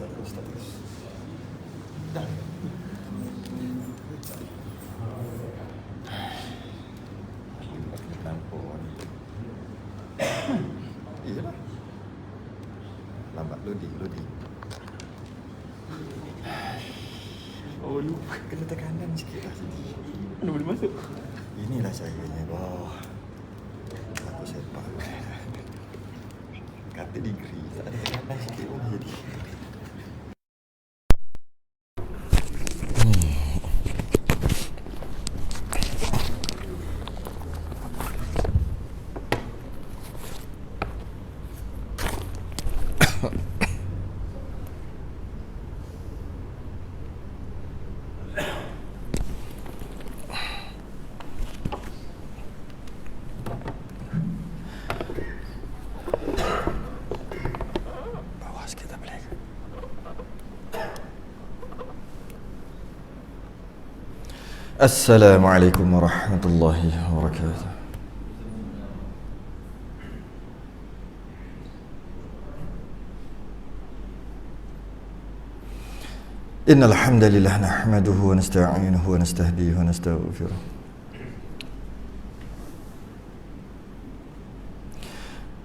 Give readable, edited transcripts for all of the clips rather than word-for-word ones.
Terus. Dah. Iyalah. Lambat loading. Oh, lupa. Kena tekanan sikit lah sini. Mana boleh masuk? Inilah caranya. Wah. Aku sepak. Kata degree. Tak ada tekanan sikit pun jadi. Assalamualaikum warahmatullahi wabarakatuh. Innal hamdalillah nahmaduhu wa nasta'inuhu wa nastahdihi wa nastaghfiruh.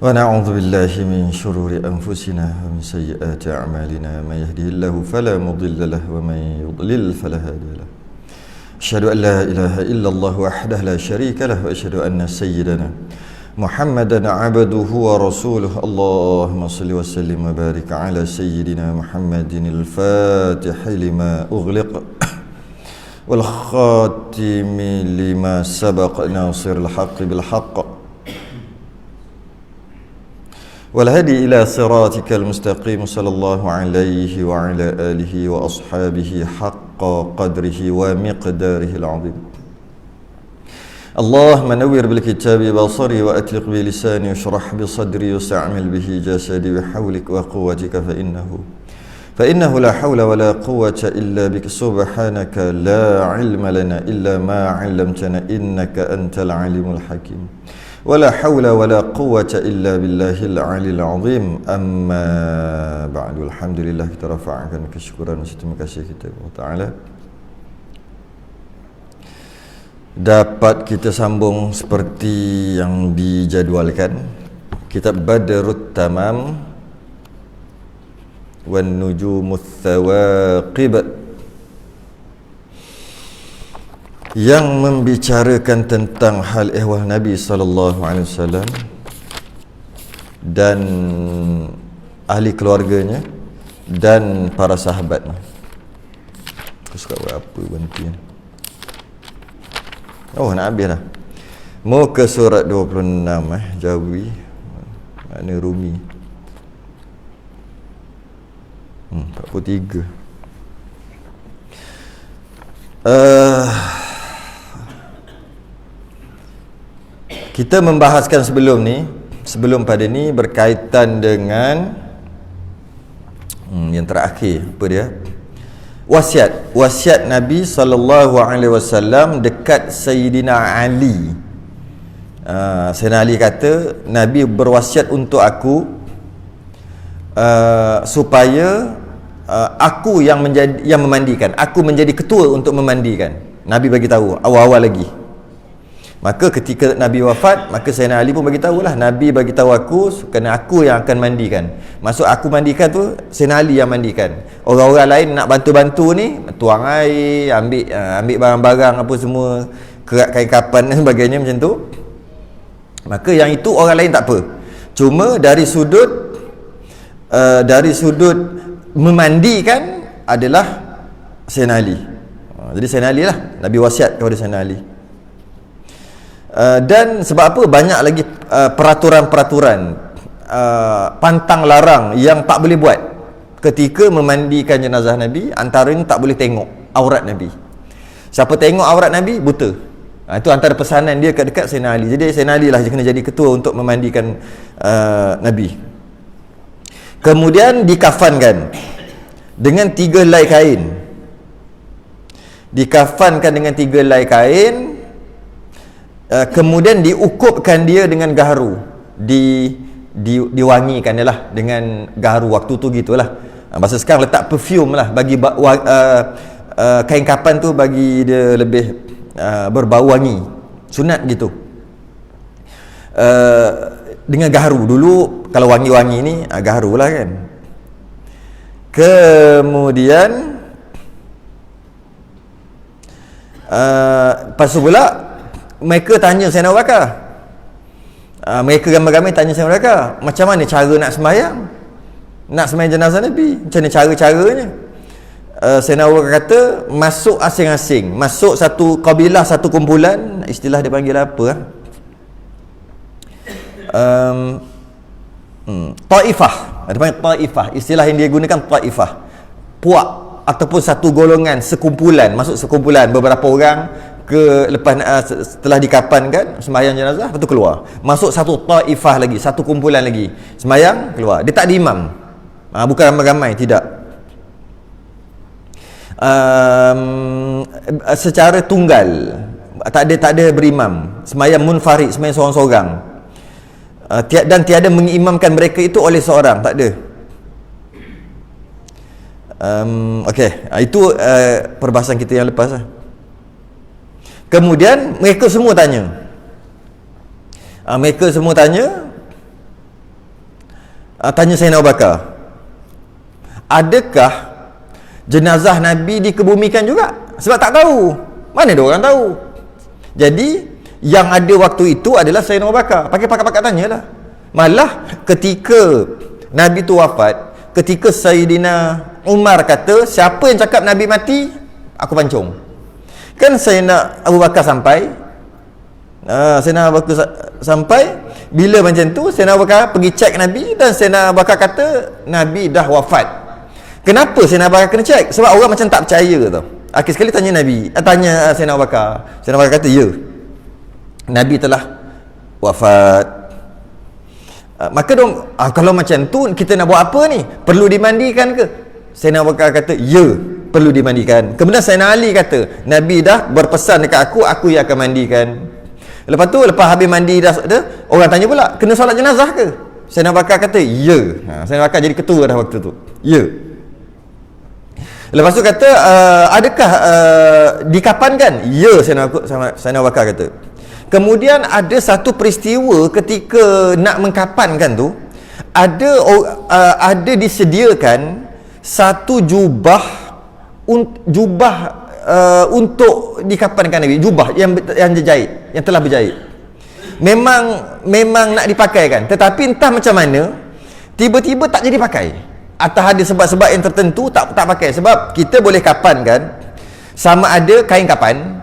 Wa na'udzu billahi min shururi anfusina wa min sayyiati a'malina. May yahdihillahu fala mudilla lahu wa may yudlil fala hadiya lahu. Asyhadu an la ilaha illallah wahdahu la syarika lahu wa asyhadu anna sayyidana Muhammadan abduhu wa rasuluhu. Allahumma salli wa sallim wa barik ala sayyidina Muhammadin al-fatihi lima ughliq wal khatimi lima sabaq nasir al-haqqi bil haqq wal hadi ila siratikal mustaqim. Sallallahu alaihi wa ala alihi wa ashabihi haqqa qadrihi wa miqdarihi al-azim. Allahumma nawwir bil kitabi basari wa atliq bi lisani washrah bi sadri wasta'mil bihi jasadi bi hawlik wa quwwatika fa innahu la hawla wa la quwwata illa bika subhanaka la ilma lana illa ma 'allamtana innaka antal alimul hakim. Wala hawla wala quwwata illa billahil aliyil azim. Amma ba'du. Alhamdulillah, kita rafa'kan kesyukuran dan terima kasih kita kepada Allah Ta'ala. Dapat kita sambung seperti yang dijadualkan kitab Badrut Tamam wan Nujumus Thawaqib yang membicarakan tentang hal ehwal Nabi sallallahu alaihi wasallam dan ahli keluarganya dan para sahabatnya. Aku suka buat apa berhenti. Oh, nak habis dah. Muka surat 26 Jawi makna Rumi 43. Kita membahaskan sebelum pada ni berkaitan dengan yang terakhir, apa dia? Wasiat Nabi sallallahu alaihi wasallam dekat Sayyidina Ali. Sayyidina Ali kata, Nabi berwasiat untuk aku supaya aku yang memandikan, aku menjadi ketua untuk memandikan. Nabi bagi tahu awal-awal lagi. Maka ketika Nabi wafat, maka Sayyidina Ali pun bagi tahulah, Nabi bagi tahu aku kerana aku yang akan mandikan. Maksud aku mandikan tu Sayyidina Ali yang mandikan. Orang-orang lain nak bantu-bantu ni, tuang air, ambil barang-barang apa semua, kerat kain kapan dan sebagainya macam tu. Maka yang itu orang lain tak apa. Cuma dari sudut memandikan adalah Sayyidina Ali. Jadi Sayyidina Ali lah, Nabi wasiat kepada Sayyidina Ali. Dan sebab apa, banyak lagi peraturan-peraturan pantang larang yang tak boleh buat ketika memandikan jenazah Nabi. Antaranya tak boleh tengok aurat Nabi. Siapa tengok aurat Nabi buta. Itu antara pesanan dia dekat Sayyidina Ali. Jadi Sayyidina Ali lah kena jadi ketua untuk memandikan Nabi. Kemudian dikafankan dengan 3 helai kain. Dikafankan dengan 3 helai kain. Kemudian diukupkan dia dengan gaharu, diwangikan dia lah dengan gaharu. Waktu tu gitulah. Bahasa sekarang letak perfume lah, bagi kain kapan tu bagi dia lebih berbau wangi. Sunat gitu. Dengan gaharu. Dulu kalau wangi-wangi ni gaharu lah kan. Kemudian lepas tu pula mereka tanya Sayyidina Abu Bakar. Mereka ramai-ramai tanya Sayyidina Abu Bakar, macam mana cara nak sembahyang? Nak sembahyang jenazah Nabi, macam mana cara-caranya? Sayyidina Abu Bakar kata, masuk asing-asing, masuk satu kabilah, satu kumpulan, istilah dia panggil apa? Taifah. Dia panggil Taifah. Istilah yang dia gunakan Taifah. Puak ataupun satu golongan, sekumpulan, masuk sekumpulan beberapa orang ke lepas setelah dikapankan sembahyang jenazah, lepas tu keluar. Masuk satu Taifah lagi, satu kumpulan lagi. Sembahyang, keluar. Dia tak ada imam. Bukan ramai-ramai, tidak. Secara tunggal, tak ada berimam. Sembahyang munfarid, sembahyang seorang-seorang. Dan tiada mengimamkan mereka itu oleh seorang, tak ada. Okey, itu perbahasan kita yang lepas lah. Kemudian mereka semua tanya, tanya Sayyidina Abu Bakar, adakah jenazah Nabi dikebumikan juga? Sebab tak tahu. Mana ada orang tahu. Jadi yang ada waktu itu adalah Sayyidina Abu Bakar. Pakai pakat-pakat tanyalah. Malah ketika Nabi tu wafat, ketika Sayyidina Umar kata, siapa yang cakap Nabi mati, aku pancung. Kan Sayyidina Abu Bakar sampai, bila macam tu Sayyidina Abu Bakar pergi cek Nabi, dan Sayyidina Abu Bakar kata Nabi dah wafat. Kenapa Sayyidina Abu Bakar kena cek? Sebab orang macam tak percaya tau. Akhir sekali tanya Nabi, tanya Sayyidina Abu Bakar. Sayyidina Abu Bakar kata, ya, Nabi telah wafat. Maka dong, kalau macam tu kita nak buat apa ni? Perlu dimandikan ke? Sayyidina Abu Bakar kata, ya, perlu dimandikan. Kemudian Sayyidina Ali kata, Nabi dah berpesan dekat aku yang akan mandikan. Lepas tu, lepas habis mandi dah, orang tanya pula, kena solat jenazah ke? Sayyidina Abu Bakar kata, ya. Sayyidina Abu Bakar jadi ketua dah waktu tu. Ya. Lepas tu kata, adakah dikapankan? Ya, Sayyidina Abu Bakar kata. Kemudian ada satu peristiwa ketika nak mengkapankan tu, ada disediakan satu jubah untuk dikapankan Nabi, jubah yang dijahit, yang telah berjahit. Memang nak dipakaikan, tetapi entah macam mana tiba-tiba tak jadi pakai. Atau ada sebab-sebab yang tertentu tak pakai. Sebab kita boleh kapankan sama ada kain kapan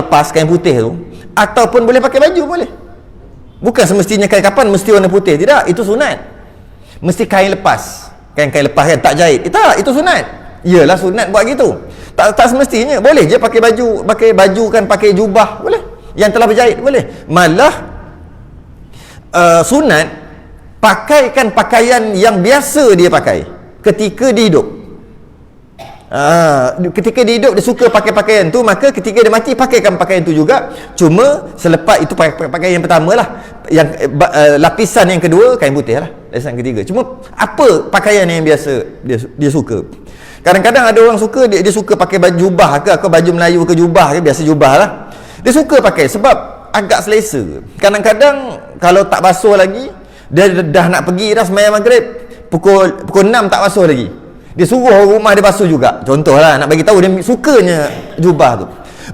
lepas, kain putih tu, ataupun boleh pakai baju, boleh. Bukan semestinya kain kapan mesti warna putih, tidak, itu sunat. Mesti kain lepas, kain lepas kan, tak jahit, itu sunat. Iyalah sunat buat gitu. Tak semestinya, boleh je pakai baju kan, pakai jubah, boleh. Yang telah berjahit, boleh. Malah sunat pakaikan pakaian yang biasa dia pakai ketika dia hidup. Ketika dia hidup dia suka pakai pakaian tu, maka ketika dia mati pakaikan pakaian tu juga. Cuma selepas itu pakaian yang pertama lah, yang lapisan yang kedua kain putih lah, lapisan ketiga. Cuma apa pakaian yang biasa dia suka. Kadang-kadang ada orang suka dia suka pakai baju jubah ke, baju Melayu ke jubah ke, biasa jubah lah. Dia suka pakai sebab agak selesa. Kadang-kadang kalau tak basuh lagi, dia dah nak pergi dah sembahyang maghrib, pukul 6 tak basuh lagi, dia suruh rumah dia basuh juga. Contohlah, nak bagi tahu dia sukanya jubah tu.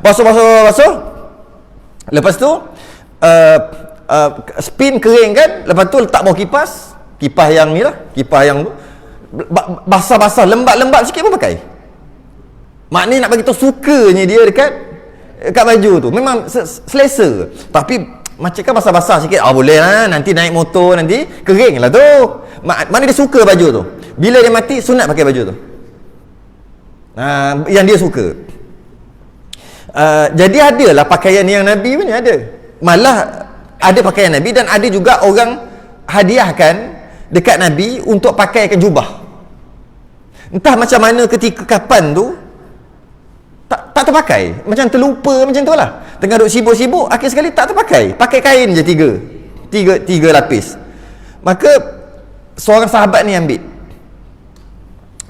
Basuh. Lepas tu spin kering kan, lepas tu letak bawah kipas yang ni lah, kipas yang tu basah-basah, lembat-lembat sikit pun pakai. Maknanya nak bagi tahu sukanya dia dekat baju tu. Memang selesa. Tapi macam kan basah-basah sikit, boleh lah, nanti naik motor nanti kering lah tu. Mana dia suka baju tu. Bila dia mati, sunat pakai baju tu, yang dia suka. Jadi adalah pakaian yang Nabi punya ada. Malah ada pakaian Nabi, dan ada juga orang hadiahkan dekat Nabi untuk pakaikan jubah. Entah macam mana ketika kapan tu tak terpakai, macam terlupa macam tu lah. Tengah duk sibuk-sibuk, akhir sekali tak terpakai, pakai kain je tiga lapis. Maka seorang sahabat ni ambil,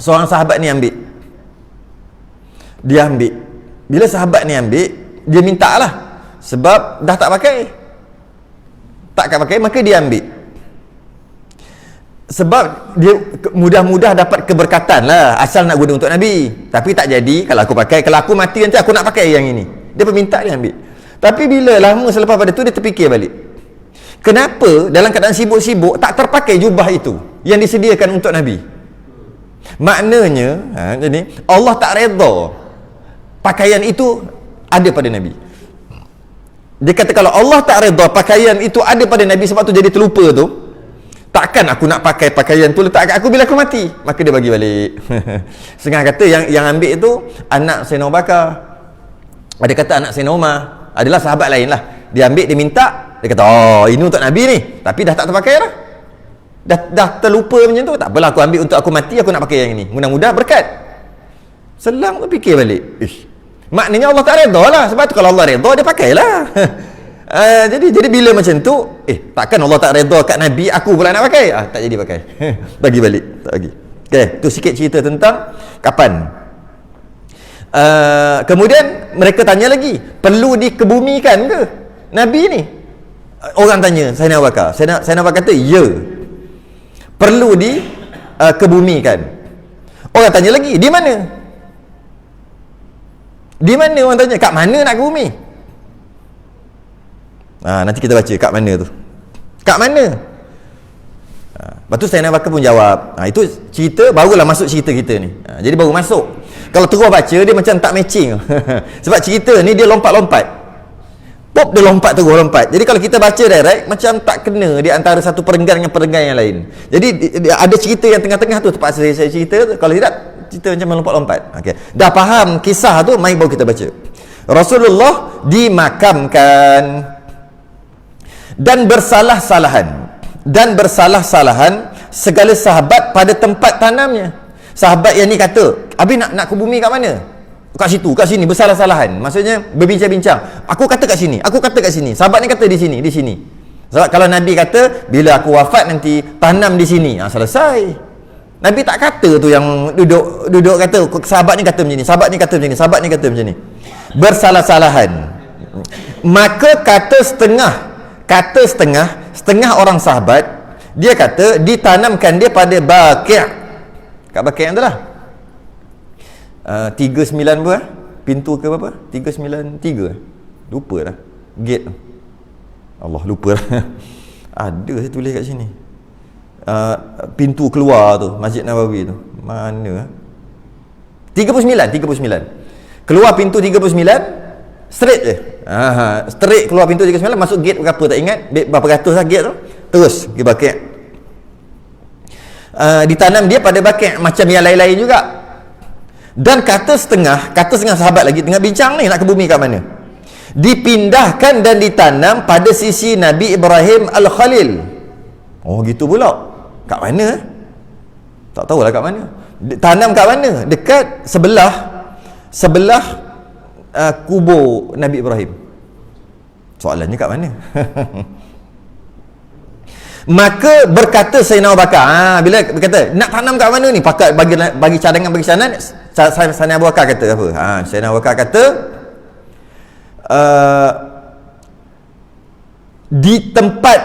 seorang sahabat ni ambil. Dia ambil. Bila sahabat ni ambil, dia minta lah. Sebab dah tak pakai. Tak pakai, maka dia ambil. Sebab dia mudah-mudah dapat keberkatan lah, asal nak guna untuk Nabi. Tapi tak jadi, kalau aku pakai, kalau aku mati nanti aku nak pakai yang ini. Dia minta, dia ambil. Tapi bila lama selepas pada tu, dia terfikir balik, kenapa dalam keadaan sibuk-sibuk tak terpakai jubah itu yang disediakan untuk Nabi? Maknanya jadi Allah tak redha pakaian itu ada pada Nabi. Dia kata kalau Allah tak redha pakaian itu ada pada Nabi, sebab tu jadi terlupa tu, takkan aku nak pakai pakaian tu letak kat aku bila aku mati. Maka dia bagi balik. Setengah kata yang ambil itu anak Sayyidina Abu Bakar, ada kata anak Sayyidina Umar, adalah sahabat lain lah. Dia ambil, dia minta, dia kata oh ini untuk Nabi ni, tapi dah tak terpakai lah, dah terlupa macam tu. Tak apalah, aku ambil untuk aku mati, aku nak pakai yang ini, mudah-mudahan berkat. Selang tu fikir balik, maknanya Allah tak redha lah. Sebab tu kalau Allah redha, dia pakailah. Jadi bila macam tu, takkan Allah tak redha kat Nabi, aku pula nak pakai. Tak jadi pakai. Bagi balik, tak bagi. Tu sikit cerita tentang kapan. Kemudian mereka tanya lagi, perlu dikebumikan ke Nabi ni? Orang tanya Sayyidina Abu Bakar. Sayyidina Abu Bakar kata, ya, perlu dikebumikan. Orang tanya lagi, di mana? Di mana, orang tanya, kat mana nak ke bumi? Nanti kita baca kat mana tu, kat mana. Lepas tu Sayyidina Abu Bakar pun jawab. Itu cerita, barulah masuk cerita kita ni. Jadi baru masuk. Kalau terus baca, dia macam tak matching. Sebab cerita ni dia lompat-lompat. Pop, dia lompat. Jadi kalau kita baca direct, macam tak kena di antara satu perenggan dengan perenggan yang lain. Jadi ada cerita yang tengah-tengah tu terpaksa saya cerita. Kalau tidak, cerita macam melompat-lompat. Dah faham kisah tu, mari baru kita baca. Rasulullah dimakamkan dan bersalah-salahan segala sahabat pada tempat tanamnya. Sahabat yang ni kata, Abi nak ke bumi kat mana? Kat situ, kat sini, bersalah-salahan. Maksudnya berbincang-bincang. Aku kata kat sini, sahabat ni kata di sini. Sebab kalau Nabi kata, bila aku wafat nanti tanam di sini, selesai. Nabi tak kata tu yang duduk kata, sahabat ni kata macam ni, sahabat ni kata macam ni. Bersalah-salahan. Maka kata setengah orang sahabat, dia kata ditanamkan dia pada Baqi'. Kat Baqi' tu lah. 39 berapa? Pintu ke berapa? 393. Lupa dah. Gate tu. Allah, lupa dah. Ada saya tulis kat sini. Pintu keluar tu, Masjid Nabawi tu. Mana? 39. Keluar pintu 39, straight je. Straight keluar pintu 39, masuk gate berapa tak ingat. Berapa ratus lah gate tu. Terus pergi Baqi'. Ditanam dia pada Baqi', macam yang lain-lain juga. Dan kata setengah sahabat lagi tengah bincang ni nak ke bumi kat mana, dipindahkan dan ditanam pada sisi Nabi Ibrahim Al-Khalil. Oh gitu pula. Kat mana? Tak tahulah kat mana. Tanam kat mana? Dekat sebelah kubur Nabi Ibrahim. Soalannya kat mana? Maka berkata Sayyidina Abu Bakar, bila berkata nak tanam kat mana ni, pakat bagi cadangan, bagi sana. Sayyidina Abu Bakar kata apa? Sayyidina Abu Bakar kata di tempat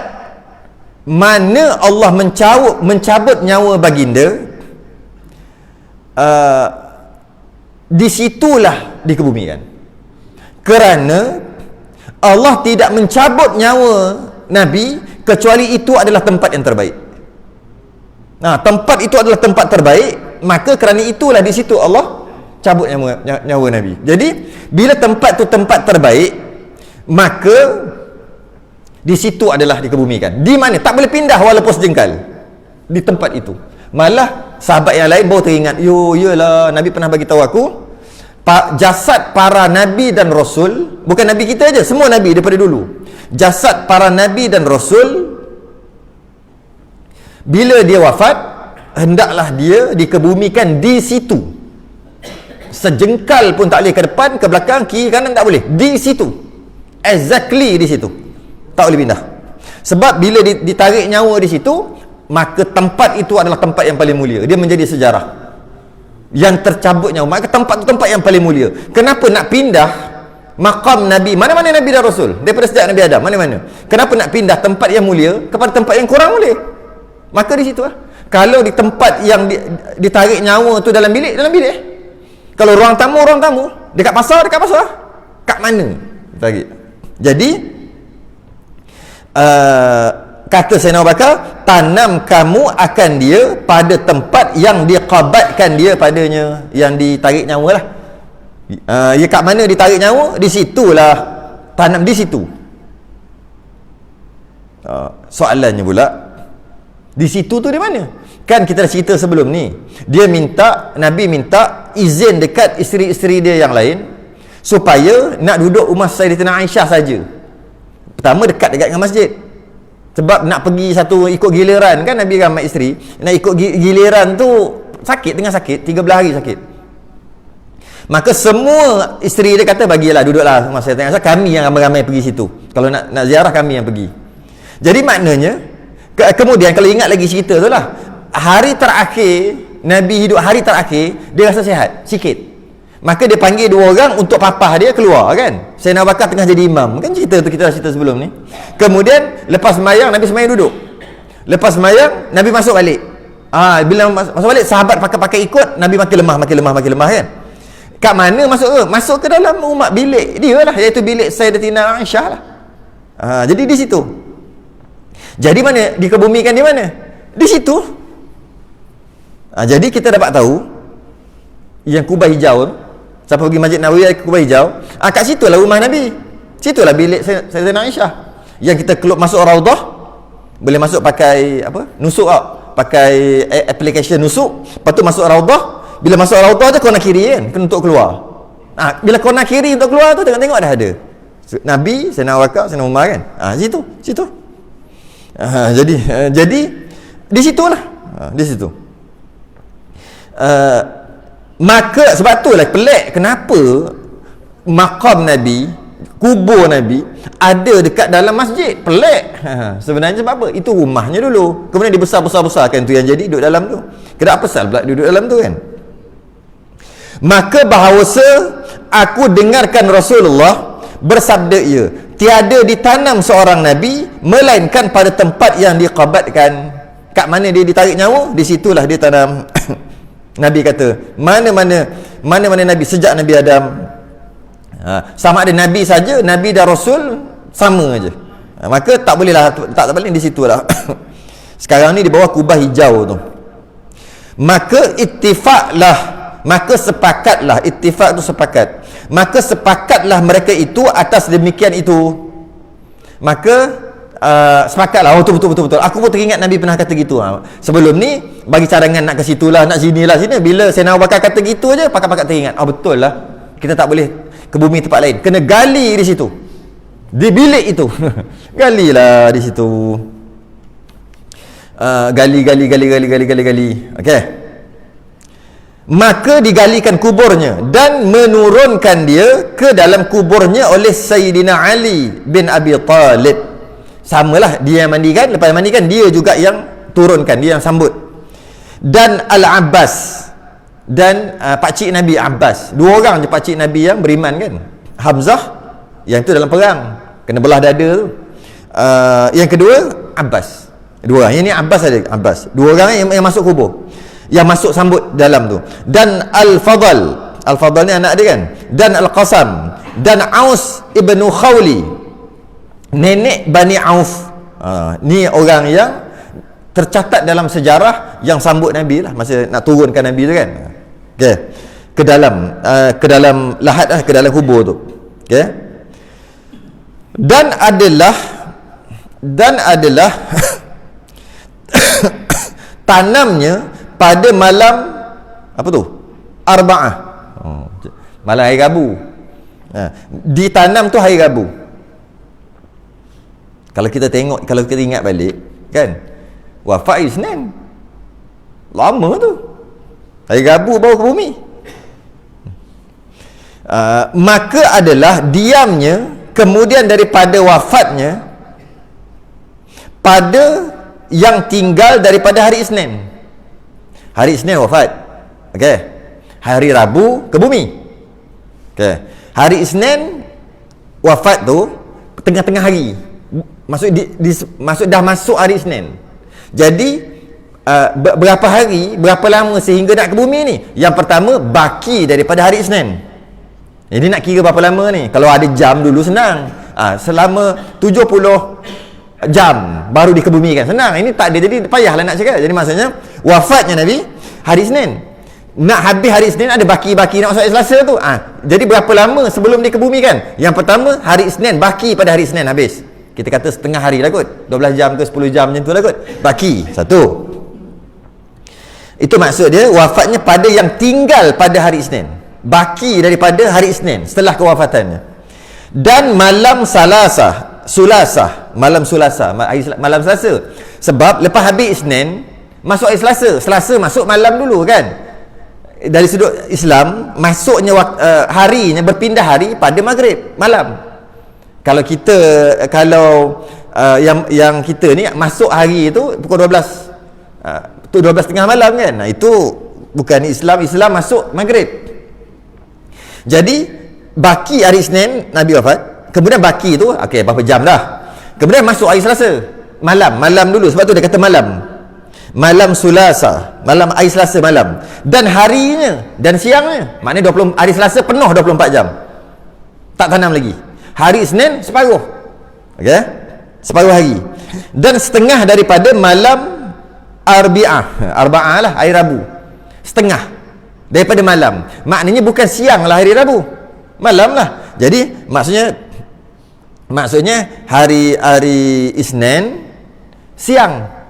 mana Allah mencabut nyawa baginda, disitulah dikebumikan. Kerana Allah tidak mencabut nyawa Nabi kecuali itu adalah tempat yang terbaik. Tempat itu adalah tempat terbaik, maka kerana itulah di situ Allah cabut nyawa Nabi. Jadi bila tempat tu tempat terbaik, maka di situ adalah dikebumikan. Di mana? Tak boleh pindah walaupun sejengkal. Di tempat itu. Malah sahabat yang lain baru teringat, iyalah Nabi pernah bagi tahu aku, jasad para Nabi dan Rasul, bukan Nabi kita aja, semua Nabi daripada dulu, jasad para Nabi dan Rasul bila dia wafat, hendaklah dia dikebumikan di situ. Sejengkal pun tak boleh ke depan, ke belakang, kiri kanan tak boleh. Di situ. Exactly di situ. Tak boleh pindah. Sebab bila ditarik nyawa di situ, maka tempat itu adalah tempat yang paling mulia. Dia menjadi sejarah. yang tercabut nyawa. Maka tempat tu tempat yang paling mulia. Kenapa nak pindah maqam Nabi? Mana-mana Nabi dan Rasul daripada sejak Nabi Adam, mana-mana. Kenapa nak pindah tempat yang mulia kepada tempat yang kurang mulia? Maka di situ lah. Kalau di tempat yang ditarik nyawa tu dalam bilik, kalau ruang tamu, dekat pasar, kat mana ditarik? Jadi kata Sayyidina Abu Bakar, tanam kamu akan dia pada tempat yang diqabatkan dia padanya, yang ditarik nyawa lah. Ya, kat mana ditarik nyawa, di situlah tanam, di situ. Soalannya pula, di situ tu di mana? Kan kita dah cerita sebelum ni, Nabi minta izin dekat isteri-isteri dia yang lain supaya nak duduk rumah Sayyidatina Aisyah saja. Pertama dekat dengan masjid, sebab nak pergi satu ikut giliran kan, Nabi ramai isteri, nak ikut giliran tu sakit, tengah sakit 13 hari sakit. Maka semua isteri dia kata, bagilah duduklah rumah Sayyidatina Aisyah, kami yang ramai-ramai pergi situ. Kalau nak ziarah, kami yang pergi. Jadi maknanya kemudian kalau ingat lagi cerita tu lah, hari terakhir Nabi hidup, hari terakhir dia rasa sihat sikit, maka dia panggil dua orang untuk papah dia keluar kan. Sayyidina Abu Bakar tengah jadi imam kan, cerita tu kita dah cerita sebelum ni. Kemudian lepas sembahyang, Nabi sembahyang duduk, lepas sembahyang Nabi masuk balik. Bila masuk balik, sahabat pakai ikut, Nabi makin lemah kan. Kat mana masuk ke? Masuk ke dalam rumah, bilik dia lah, iaitu bilik Sayyidatina Aisyah lah. Jadi di situ. Jadi mana dikebumikan, di mana? Di situ. Jadi kita dapat tahu yang kubah hijau, siapa pergi Masjid Nabawi ke kubah hijau, kat situlah rumah Nabi, situlah bilik Sayyidatina Aisyah. Yang kita keluar masuk Raudah, boleh masuk pakai apa? Nusuk pakai application nusuk. Lepas tu masuk Raudah, bila masuk Raudah je corner kiri kan, kena untuk keluar. Bila corner kiri untuk keluar tu, tengok-tengok dah ada Nabi, Sayyidina Abu Bakar, Sayyidina Umar kan. Situ. Jadi di situlah, di situ. Maka sebab tu lah pelik kenapa makam Nabi, kubur Nabi ada dekat dalam masjid. Pelik. Sebenarnya sebab apa? Itu rumahnya dulu, kemudian dibesar-besarkan tu, yang jadi duduk dalam tu. Kenapa pasal pula duduk dalam tu kan? Maka bahawasa aku dengarkan Rasulullah bersabda, ia tiada ditanam seorang Nabi melainkan pada tempat yang diqabatkan. Kat mana dia ditarik nyawa, di situlah dia tanam. Nabi kata, mana-mana Nabi sejak Nabi Adam, sama ada Nabi saja, Nabi dan Rasul sama aja. Maka tak bolehlah, tak boleh di situlah. Sekarang ni di bawah kubah hijau tu. Maka ittifaqlah, maka sepakatlah, ittifaq tu sepakat, maka sepakatlah mereka itu atas demikian itu. Maka sepakatlah, betul. Aku pun teringat Nabi pernah kata gitu. Sebelum ni bagi cadangan nak ke situlah, nak sinilah, sini. Bila Sayyidina Abu Bakar kata gitu je, pakat-pakat teringat. Betul lah, kita tak boleh ke bumi tempat lain, kena gali di situ, di bilik itu. Galilah di situ. Gali. Okey. Maka digalikan kuburnya dan menurunkan dia ke dalam kuburnya oleh Sayyidina Ali bin Abi Talib. Samalah, dia yang mandikan, lepas mandikan dia juga yang turunkan, dia yang sambut. Dan Al-Abbas dan pakcik Nabi Abbas, dua orang je pakcik Nabi yang beriman kan. Hamzah yang tu dalam perang kena belah dada tu. Yang kedua Abbas. Dua orang, yang ni Abbas ada, Abbas. Dua orang yang masuk kubur, yang masuk sambut dalam tu. Dan Al-Fadl ni anak dia kan. Dan Al-Qasam dan Aus ibnu Khawli, nenek Bani Auf. Ni orang yang tercatat dalam sejarah yang sambut Nabi lah masa nak turunkan Nabi tu kan. Okey. Ke dalam lahat lah, ke dalam kubur tu. Okey. Dan adalah tanamnya pada malam apa tu? Arba'ah. Malam hari Rabu. Ditanam tu hari Rabu. Kalau kita tengok, kalau kita ingat balik kan, wafat Isnin lama tu, hari Rabu baru ke bumi. Maka adalah diamnya kemudian daripada wafatnya pada yang tinggal daripada hari Isnin. Hari Isnin wafat. Okey. Hari Rabu ke bumi. Okay. Hari Isnin wafat tu tengah-tengah hari. Maksud dah masuk hari Isnin. Jadi berapa hari, berapa lama sehingga nak ke bumi ni? Yang pertama, baki daripada hari Isnin. Jadi nak kira berapa lama ni? Kalau ada jam dulu senang. Selama 70 jam baru dikebumikan. Senang. Ini tak ada, jadi payahlah nak cakap. Jadi maksudnya wafatnya Nabi hari Isnin. Nak habis hari Isnin, ada baki-baki nak masuk hari Selasa tu. Jadi berapa lama sebelum dikebumikan? Yang pertama, hari Isnin, baki pada hari Isnin habis. Kita kata setengah hari lah kot. 12 jam ke 10 jam macam tu lah kot. Baki. Satu. Itu maksud dia wafatnya pada yang tinggal pada hari Isnin. Baki daripada hari Isnin setelah kewafatannya. Dan malam Sulasah, malam Selasa. Sebab lepas habis Isnin masuk hari Selasa. Selasa masuk malam dulu kan. Dari sudut Islam, masuknya harinya berpindah hari pada maghrib malam. Kalau yang kita ni masuk hari itu pukul 12 12.30 malam kan. Itu bukan Islam masuk maghrib. Jadi baki hari Isnin Nabi wafat, kemudian baki tu berapa jam dah. Kemudian masuk hari Selasa malam dulu, sebab tu dia kata malam Sulasa, malam hari Selasa malam, dan harinya dan siangnya, maknanya hari Selasa penuh 24 jam, tak tanam lagi. Hari Isnin separuh, separuh hari, dan setengah daripada malam Arba'ah lah, hari Rabu, setengah daripada malam, maknanya bukan siang lah hari Rabu, malam lah. Jadi maksudnya hari Isnin siang.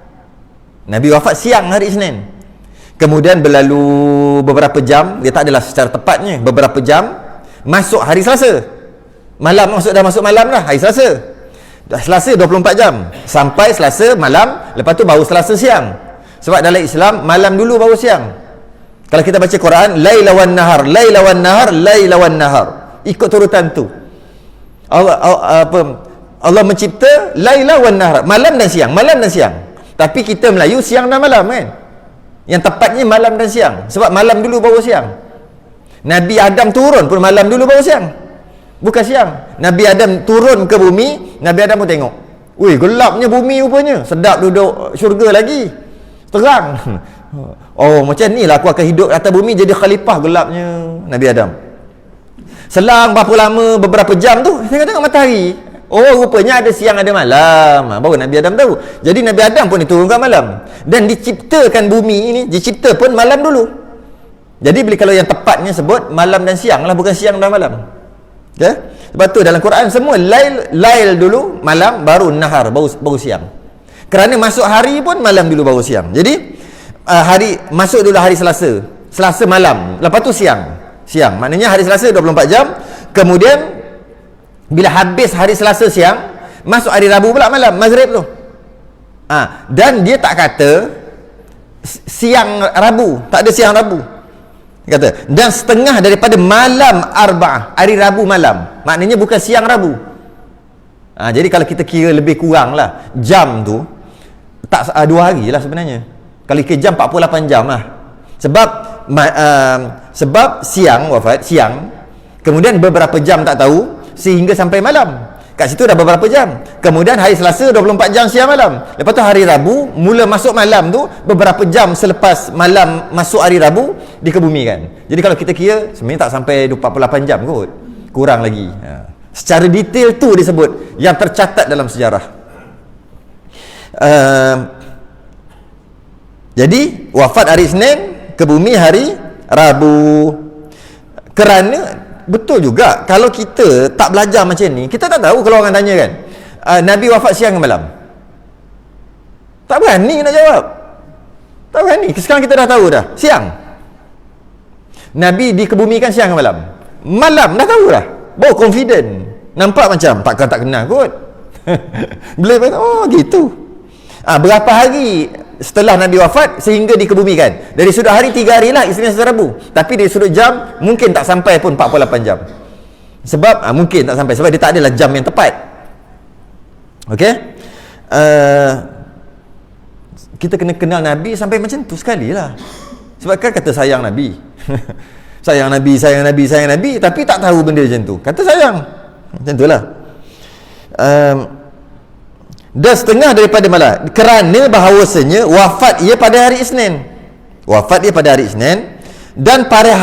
Nabi wafat siang hari Isnin. Kemudian berlalu beberapa jam, dia tak adalah secara tepatnya, beberapa jam masuk hari Selasa malam. Dah masuk malam dah hari Selasa. Selasa 24 jam sampai Selasa malam, lepas tu baru Selasa siang. Sebab dalam Islam malam dulu baru siang. Kalau kita baca Quran, laila wan nahar, laila wan nahar, laila wan nahar, ikut turutan tu. Allah mencipta laila wan nahar, malam dan siang, malam dan siang. Tapi kita Melayu siang dan malam kan. Yang tepatnya malam dan siang. Sebab malam dulu baru siang. Nabi Adam turun pun malam dulu baru siang, bukan siang. Nabi Adam turun ke bumi, Nabi Adam pun tengok, wih gelapnya bumi rupanya, sedap duduk syurga lagi, terang. Oh macam ni lah aku akan hidup atas bumi jadi khalifah, gelapnya Nabi Adam. Selang berapa lama, beberapa jam tu tengok matahari, oh rupanya ada siang ada malam. Baru Nabi Adam tahu. Jadi Nabi Adam pun diturunkan malam, dan diciptakan bumi ini dicipta pun malam dulu. Jadi kalau yang tepatnya sebut malam dan siang lah, bukan siang dan malam. Sebab tu dalam Quran semua lail dulu malam, baru nahar, baru siang. Kerana masuk hari pun malam dulu baru siang. Jadi masuk dulu hari Selasa malam, lepas tu siang. Maknanya hari Selasa 24 jam. Kemudian bila habis hari Selasa siang, masuk hari Rabu pula malam, maghrib tu. Dan dia tak kata siang Rabu, tak ada siang Rabu. Dia kata, dan setengah daripada malam Arba'ah, hari Rabu malam. Maknanya bukan siang Rabu. Jadi kalau kita kira lebih kurang lah, jam tu tak 2 hari lah sebenarnya. Kalau kira jam 48 jam lah. Sebab siang wafat, siang, kemudian beberapa jam tak tahu, sehingga sampai malam. Kat situ dah beberapa jam. Kemudian hari Selasa 24 jam siang malam. Lepas tu hari Rabu mula masuk malam tu, beberapa jam selepas malam masuk hari Rabu dikebumikan. Jadi kalau kita kira sebenarnya tak sampai 48 jam kot. Kurang lagi. Secara detail tu disebut yang tercatat dalam sejarah. Jadi wafat hari Isnin, ke bumi hari Rabu. Kerana betul juga, kalau kita tak belajar macam ni, kita tak tahu. Kalau orang tanya kan, Nabi wafat siang ke malam, tak berani nak jawab. Tak berani. Sekarang kita dah tahu dah, siang. Nabi dikebumikan siang ke malam? Malam, dah tahu dah. Baru confident. Nampak macam takkan tak kenal kot. Boleh kata, oh gitu. Berapa hari setelah Nabi wafat sehingga dikebumikan? Dari sudut hari 3 hari lah, Isnin Selasa Rabu. Tapi dari sudut jam mungkin tak sampai pun 48 jam. Sebab mungkin tak sampai, sebab dia tak adalah jam yang tepat. Okey, kita kena kenal Nabi sampai macam tu sekali lah. Sebab kan kata sayang Nabi. sayang Nabi, sayang Nabi, sayang Nabi, tapi tak tahu benda macam tu. Kata sayang. Macam itulah. Dan setengah daripada malah kerana bahawasanya wafat ia pada hari Isnin. Wafat dia pada hari Isnin, dan pada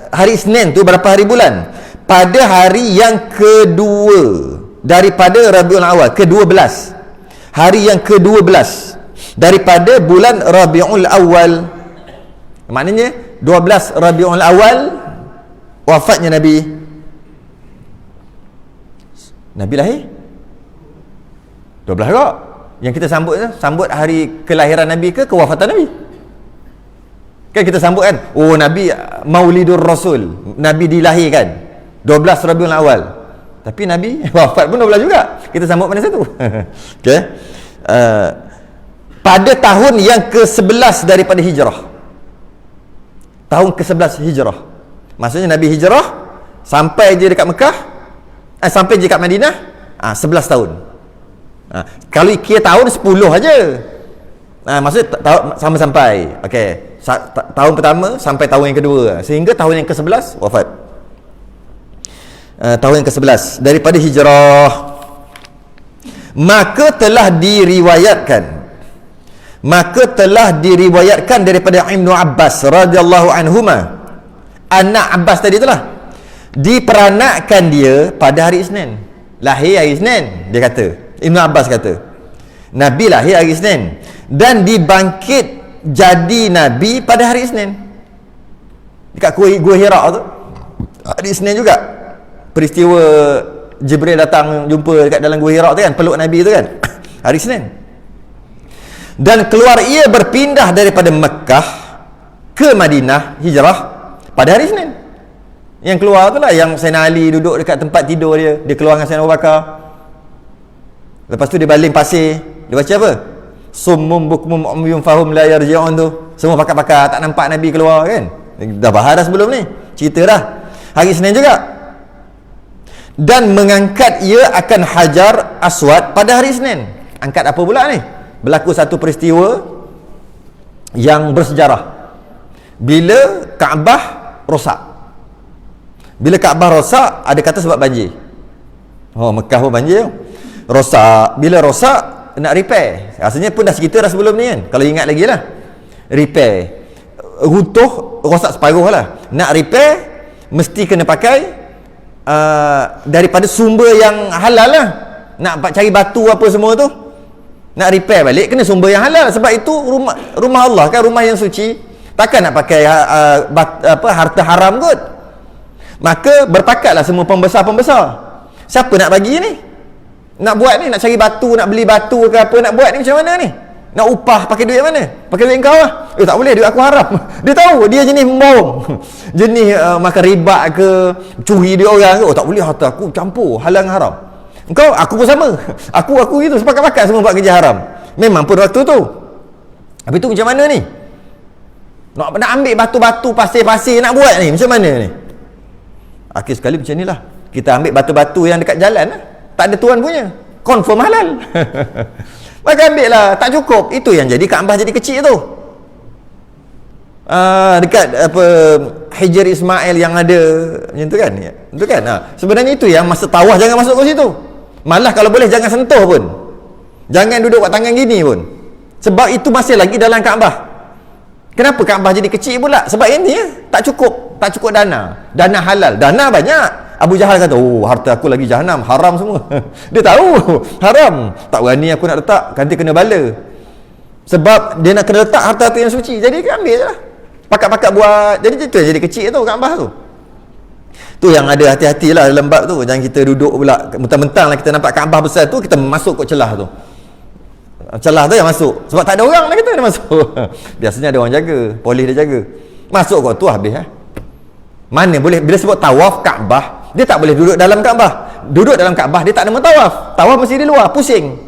hari Isnin tu berapa hari bulan? Pada hari yang kedua daripada Rabiul Awal, ke-12. Hari yang ke-12 daripada bulan Rabiul Awal. Maknanya 12 Rabiul Awal wafatnya Nabi. Nabi lahir 12 kok. Yang kita sambut hari kelahiran Nabi ke kewafatan Nabi? Kan kita sambut kan, oh Nabi Maulidur Rasul, Nabi dilahirkan 12 Rabiul Awal. Tapi Nabi wafat pun 12 juga. Kita sambut mana satu? Okey. Pada tahun yang ke-11 daripada hijrah. Tahun ke-11 hijrah. Maksudnya Nabi hijrah sampai je dekat Mekah, sampai je dekat Madinah, 11 tahun. Kalau kira tahun 10 aja. Maksudnya sampai. Okey. Tahun pertama sampai tahun yang kedua, sehingga tahun yang ke-11 wafat. Tahun yang ke-11 daripada hijrah. Maka telah diriwayatkan daripada Ibnu Abbas radhiyallahu anhuma, anak Abbas tadi itulah, diperanakkan dia pada hari Isnin. Lahir hari Isnin, dia kata, Ibnu Abbas kata Nabi lahir hari Isnin dan dibangkit jadi Nabi pada hari Isnin dekat Gua Hira tu. Hari Isnin juga peristiwa Jibril datang jumpa dekat dalam Gua Hira tu kan, peluk Nabi tu kan, hari Isnin. Dan keluar ia berpindah daripada Mekah ke Madinah hijrah pada hari Isnin. Yang keluar tu lah yang Sayyidina Ali duduk dekat tempat tidur dia keluar dengan Sayyidina Abu Bakar. Lepas tu dia baling pasir, dia baca apa? Summum bukmum umyum fahum la yarji'un tu. Semua pakar-pakar tak nampak Nabi keluar kan. Dah bahas dah sebelum ni, cerita dah. Hari Isnin juga. Dan mengangkat ia akan Hajar Aswad pada hari Isnin. Angkat apa pula ni? Berlaku satu peristiwa yang bersejarah. Bila Kaabah rosak. Bila Kaabah rosak, ada kata sebab banjir. Oh, Mekah pun banjir. Rosak. Bila rosak, nak repair. Rasanya pun dah cerita dah sebelum ni kan, kalau ingat lagi lah. Repair, runtuh, rosak separuh lah. Nak repair mesti kena pakai daripada sumber yang halal lah. Nak cari batu apa semua tu, nak repair balik kena sumber yang halal. Sebab itu rumah Allah kan, rumah yang suci, takkan nak pakai harta haram kot. Maka berpakatlah semua pembesar-pembesar, siapa nak bagi ni, nak buat ni, nak cari batu, nak beli batu ke apa, nak buat ni macam mana ni? Nak upah pakai duit mana? Pakai duit kau lah. Tak boleh, duit aku haram. Dia tahu, dia jenis mom, jenis makan riba ke, curi duit orang ke. Oh tak boleh, harta aku campur halal dengan haram. Engkau, aku pun sama. Aku gitu, sepakat-pakat semua buat kerja haram. Memang pun waktu tu. Habis tu macam mana ni? Nak ambil batu-batu, pasir-pasir nak buat ni, macam mana ni? Akhir sekali macam ni lah. Kita ambil batu-batu yang dekat jalan lah, tak ada tuan punya, confirm halal. Maka ambil lah, tak cukup. Itu yang jadi Kaabah jadi kecil tu. Dekat apa Hijr Ismail yang ada macam tu kan, itu kan. Sebenarnya itu yang masa tawaf jangan masuk ke situ. Malah kalau boleh jangan sentuh pun, jangan duduk buat tangan gini pun, sebab itu masih lagi dalam Kaabah. Kenapa Kaabah jadi kecil pula? Sebab ini tak cukup dana halal. Dana banyak. Abu Jahal kata, oh harta aku lagi jahanam, haram semua. Dia tahu haram, tak berani aku nak letak, nanti kena bala. Sebab dia nak kena letak harta tu yang suci, jadi dia ambil je lah, pakat-pakat buat. Jadi itu jadi kecil tu Kaabah tu. Tu yang ada hati-hatilah dalam bab tu. Jangan kita duduk pula mentang-mentang lah kita nampak Kaabah besar tu, kita masuk kot celah tu. Celah tu yang masuk, sebab tak ada orang lah kita, dia masuk. Biasanya ada orang jaga, polis dia jaga. Masuk kot tu habis Mana boleh, bila sebut tawaf Kaabah, dia tak boleh duduk dalam Kaabah. Duduk dalam Kaabah dia tak nama tawaf. Tawaf mesti di luar, pusing.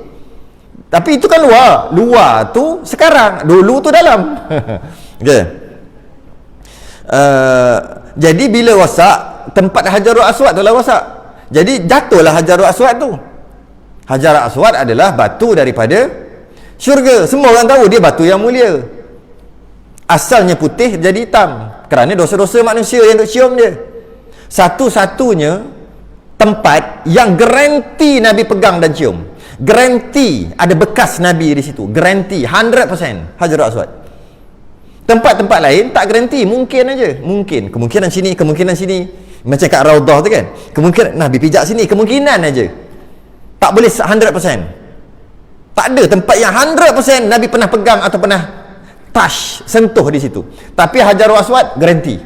Tapi itu kan luar. Luar tu sekarang, dulu tu dalam. Okey. Jadi bila rosak, tempat Hajarul Aswad tu lah rosak. Jadi jatuhlah Hajarul Aswad tu. Hajarul Aswad adalah batu daripada syurga. Semua orang tahu dia batu yang mulia. Asalnya putih jadi hitam. Kerana dosa-dosa manusia yang duk cium dia. Satu-satunya tempat yang garanti Nabi pegang dan cium, garanti ada bekas Nabi di situ, garanti 100% Hajarul Aswad. Tempat-tempat lain tak garanti, mungkin aja, mungkin kemungkinan sini, kemungkinan sini, macam kat Raudah tu kan, kemungkinan Nabi pijak sini, kemungkinan aja, tak boleh 100%. Tak ada tempat yang 100% Nabi pernah pegang atau pernah touch, sentuh di situ. Tapi Hajarul Aswad garanti.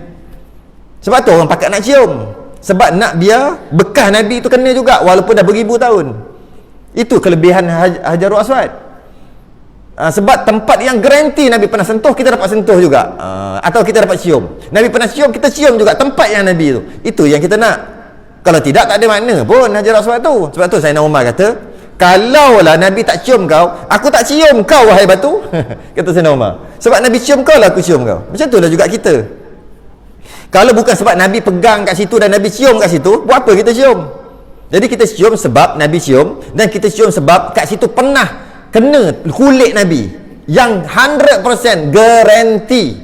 Sebab tu orang pakat nak cium, sebab nak biar bekas Nabi tu kena juga walaupun dah beribu tahun. Itu kelebihan Hajarul Aswad. Sebab tempat yang garanti Nabi pernah sentuh, kita dapat sentuh juga. Atau kita dapat cium. Nabi pernah cium, kita cium juga tempat yang Nabi tu. Itu yang kita nak. Kalau tidak, tak ada makna pun Hajarul Aswad tu. Sebab tu Sayyidina Umar kata, kalaulah Nabi tak cium kau, aku tak cium kau wahai batu. Kata Sayyidina Umar. Sebab Nabi cium kau lah aku cium kau. Macam tu lah juga kita. Kalau bukan sebab Nabi pegang kat situ dan Nabi cium kat situ, buat apa kita cium? Jadi kita cium sebab Nabi cium, dan kita cium sebab kat situ pernah kena kulit Nabi yang 100% garanti.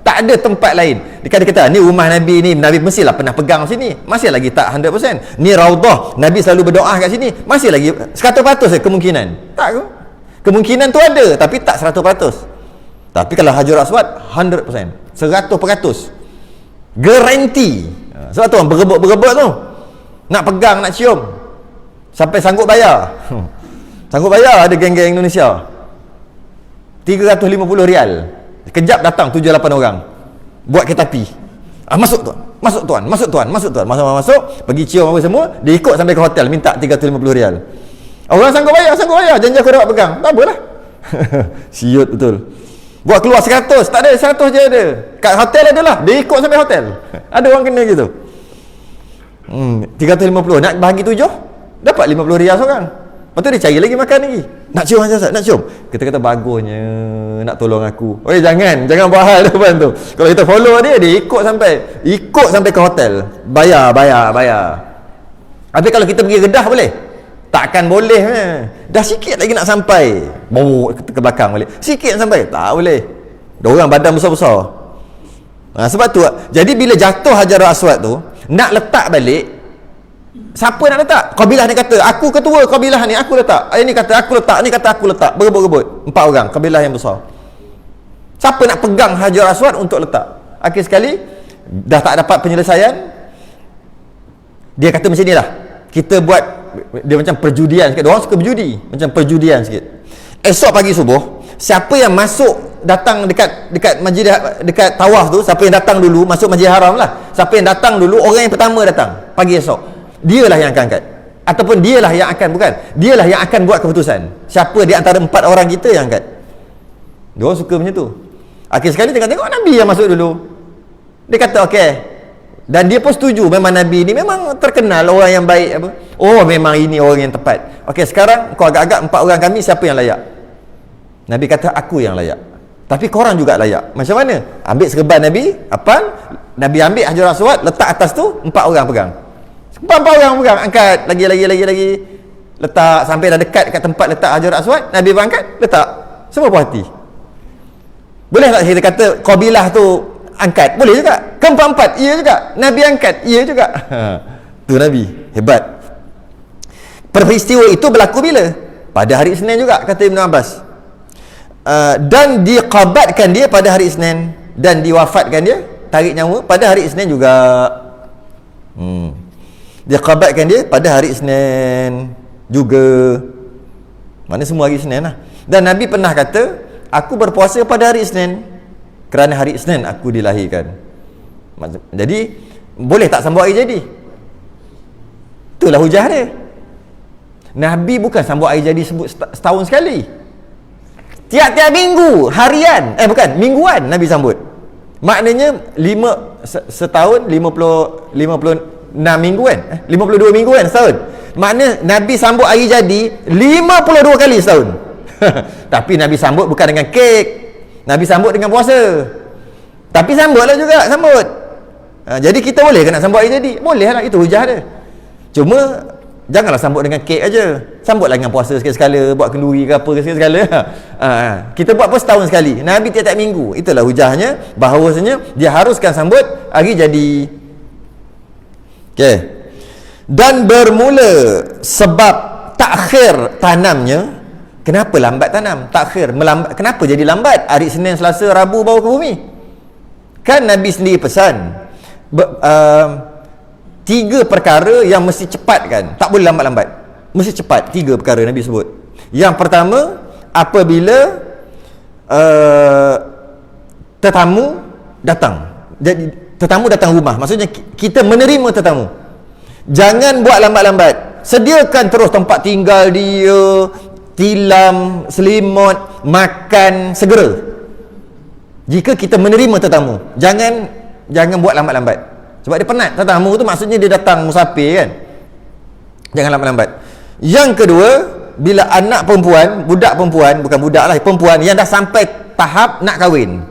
Tak ada tempat lain. Dia kata ni rumah Nabi ni, Nabi mestilah pernah pegang sini, masih lagi tak 100%. Ni Raudah, Nabi selalu berdoa kat sini, masih lagi 100% kemungkinan. Tak ke? Kemungkinan tu ada, tapi tak 100%. Tapi kalau Hajarul Aswad 100%, 100% garanti. Sebab tu orang berebut tu nak pegang, nak cium, sampai sanggup bayar. Sanggup bayar. Ada geng-geng Indonesia 350 rial, kejap datang 7-8 orang buat kereta api. Masuk tuan, masuk tuan, masuk tuan, masuk tuan, masuk, pergi cium apa semua, dia ikut sampai ke hotel, minta 350 rial. Orang sanggup bayar, janji aku dapat pegang. Tak apalah. Siut betul. Buat keluar 100, tak ada, 100 je ada. Kat hotel adalah, dia ikut sampai hotel. Ada orang kena gitu. 350, nak bahagi 7, dapat 50 rial seorang. Lepas tu dia cari lagi makan lagi. Nak cium Hajar, nak cium. Kita kata bagusnya nak tolong aku. Oi, jangan buat hal depan tu. Kalau kita follow dia ikut sampai ke hotel. Bayar. Tapi kalau kita pergi Kedah boleh? Takkan boleh. Dah sikit lagi nak sampai, bawa ke belakang balik. Sikit sampai, tak boleh. Ada orang badan besar-besar. Sebab tu, jadi bila jatuh Hajarul Aswad tu, nak letak balik, siapa nak letak? Kabilah ni kata, aku ketua kabilah ni, aku letak. Ini kata aku letak, ni kata aku letak. Berebut-rebut. 4 orang, kabilah yang besar. Siapa nak pegang Hajarul Aswad untuk letak? Akhir sekali, dah tak dapat penyelesaian, dia kata macam ni lah, kita buat, dia macam perjudian sikit. Diorang suka berjudi, macam perjudian sikit. Esok pagi subuh, siapa yang masuk, datang dekat masjid, dekat tawaf tu, siapa yang datang dulu, masuk Masjid Haram lah, siapa yang datang dulu, orang yang pertama datang pagi esok, dialah yang akan angkat. Ataupun dialah yang akan buat keputusan siapa di antara 4 orang kita yang angkat. Diorang suka macam tu. Akhir sekali tengok Nabi yang masuk dulu. Dia kata okey, dan dia pun setuju, memang Nabi ni memang terkenal orang yang baik apa. Oh, memang ini orang yang tepat. Okey, sekarang kau agak-agak 4 orang kami, siapa yang layak? Nabi kata aku yang layak. Tapi korang juga layak. Macam mana? Ambil serban Nabi, Nabi ambil Hajarul Aswad, letak atas tu, 4 orang pegang. 4 orang pegang, angkat lagi. Letak sampai dah dekat kat tempat letak Hajarul Aswad, Nabi berangkat, letak. Semua puas hati. Boleh tak kita kata kabilah tu angkat? Boleh juga. Keempat-empat, iya juga. Nabi angkat, iya juga. Tu Nabi, hebat. Peristiwa itu berlaku bila? Pada hari Isnin juga, kata Ibn Abbas. Dan diqabatkan dia pada hari Isnin, dan diwafatkan dia, tarik nyawa pada hari Isnin juga. Diqabatkan dia pada hari Isnin juga. Mana semua hari Isnin lah. Dan Nabi pernah kata, aku berpuasa pada hari Isnin kerana hari Isnin aku dilahirkan. Jadi boleh tak sambut hari jadi? Itulah hujah dia. Nabi bukan sambut hari jadi sebut setahun sekali. Tiap-tiap minggu, harian, mingguan Nabi sambut. Maknanya setahun 56 minggu kan? 52 minggu kan setahun. Maknanya Nabi sambut hari jadi 52 kali setahun. Tapi Nabi sambut bukan dengan kek. Nabi sambut dengan puasa. Tapi sambutlah juga, sambut. Jadi kita boleh ke nak sambut hari jadi? Boleh lah, itu hujah dia. Cuma Janganlah sambut dengan kek aja. Sambutlah dengan puasa sekali-sekala, buat kenduri ke apa sekali-sekala. Kita buat pun setahun sekali. Nabi tiap-tiap minggu. Itulah hujahnya bahawasanya dia haruskan sambut hari jadi. Okey. Dan bermula sebab takhir tanamnya. Kenapa lambat tanam? Takhir, melambat. Kenapa jadi lambat? Hari Senin, Selasa, Rabu baru ke bumi. Kan Nabi sendiri pesan 3 perkara yang mesti cepat kan, tak boleh lambat-lambat, mesti cepat. 3 perkara Nabi sebut. Yang pertama, apabila tetamu datang. Jadi tetamu datang rumah, maksudnya kita menerima tetamu, jangan buat lambat-lambat. Sediakan terus tempat tinggal dia, tilam, selimut, makan segera. Jika kita menerima tetamu, jangan buat lambat-lambat. Sebab dia penat. Tetamu tu maksudnya dia datang musafir kan. Jangan lambat-lambat. Yang kedua, bila anak perempuan, budak perempuan, bukan budak lah, perempuan yang dah sampai tahap nak kahwin,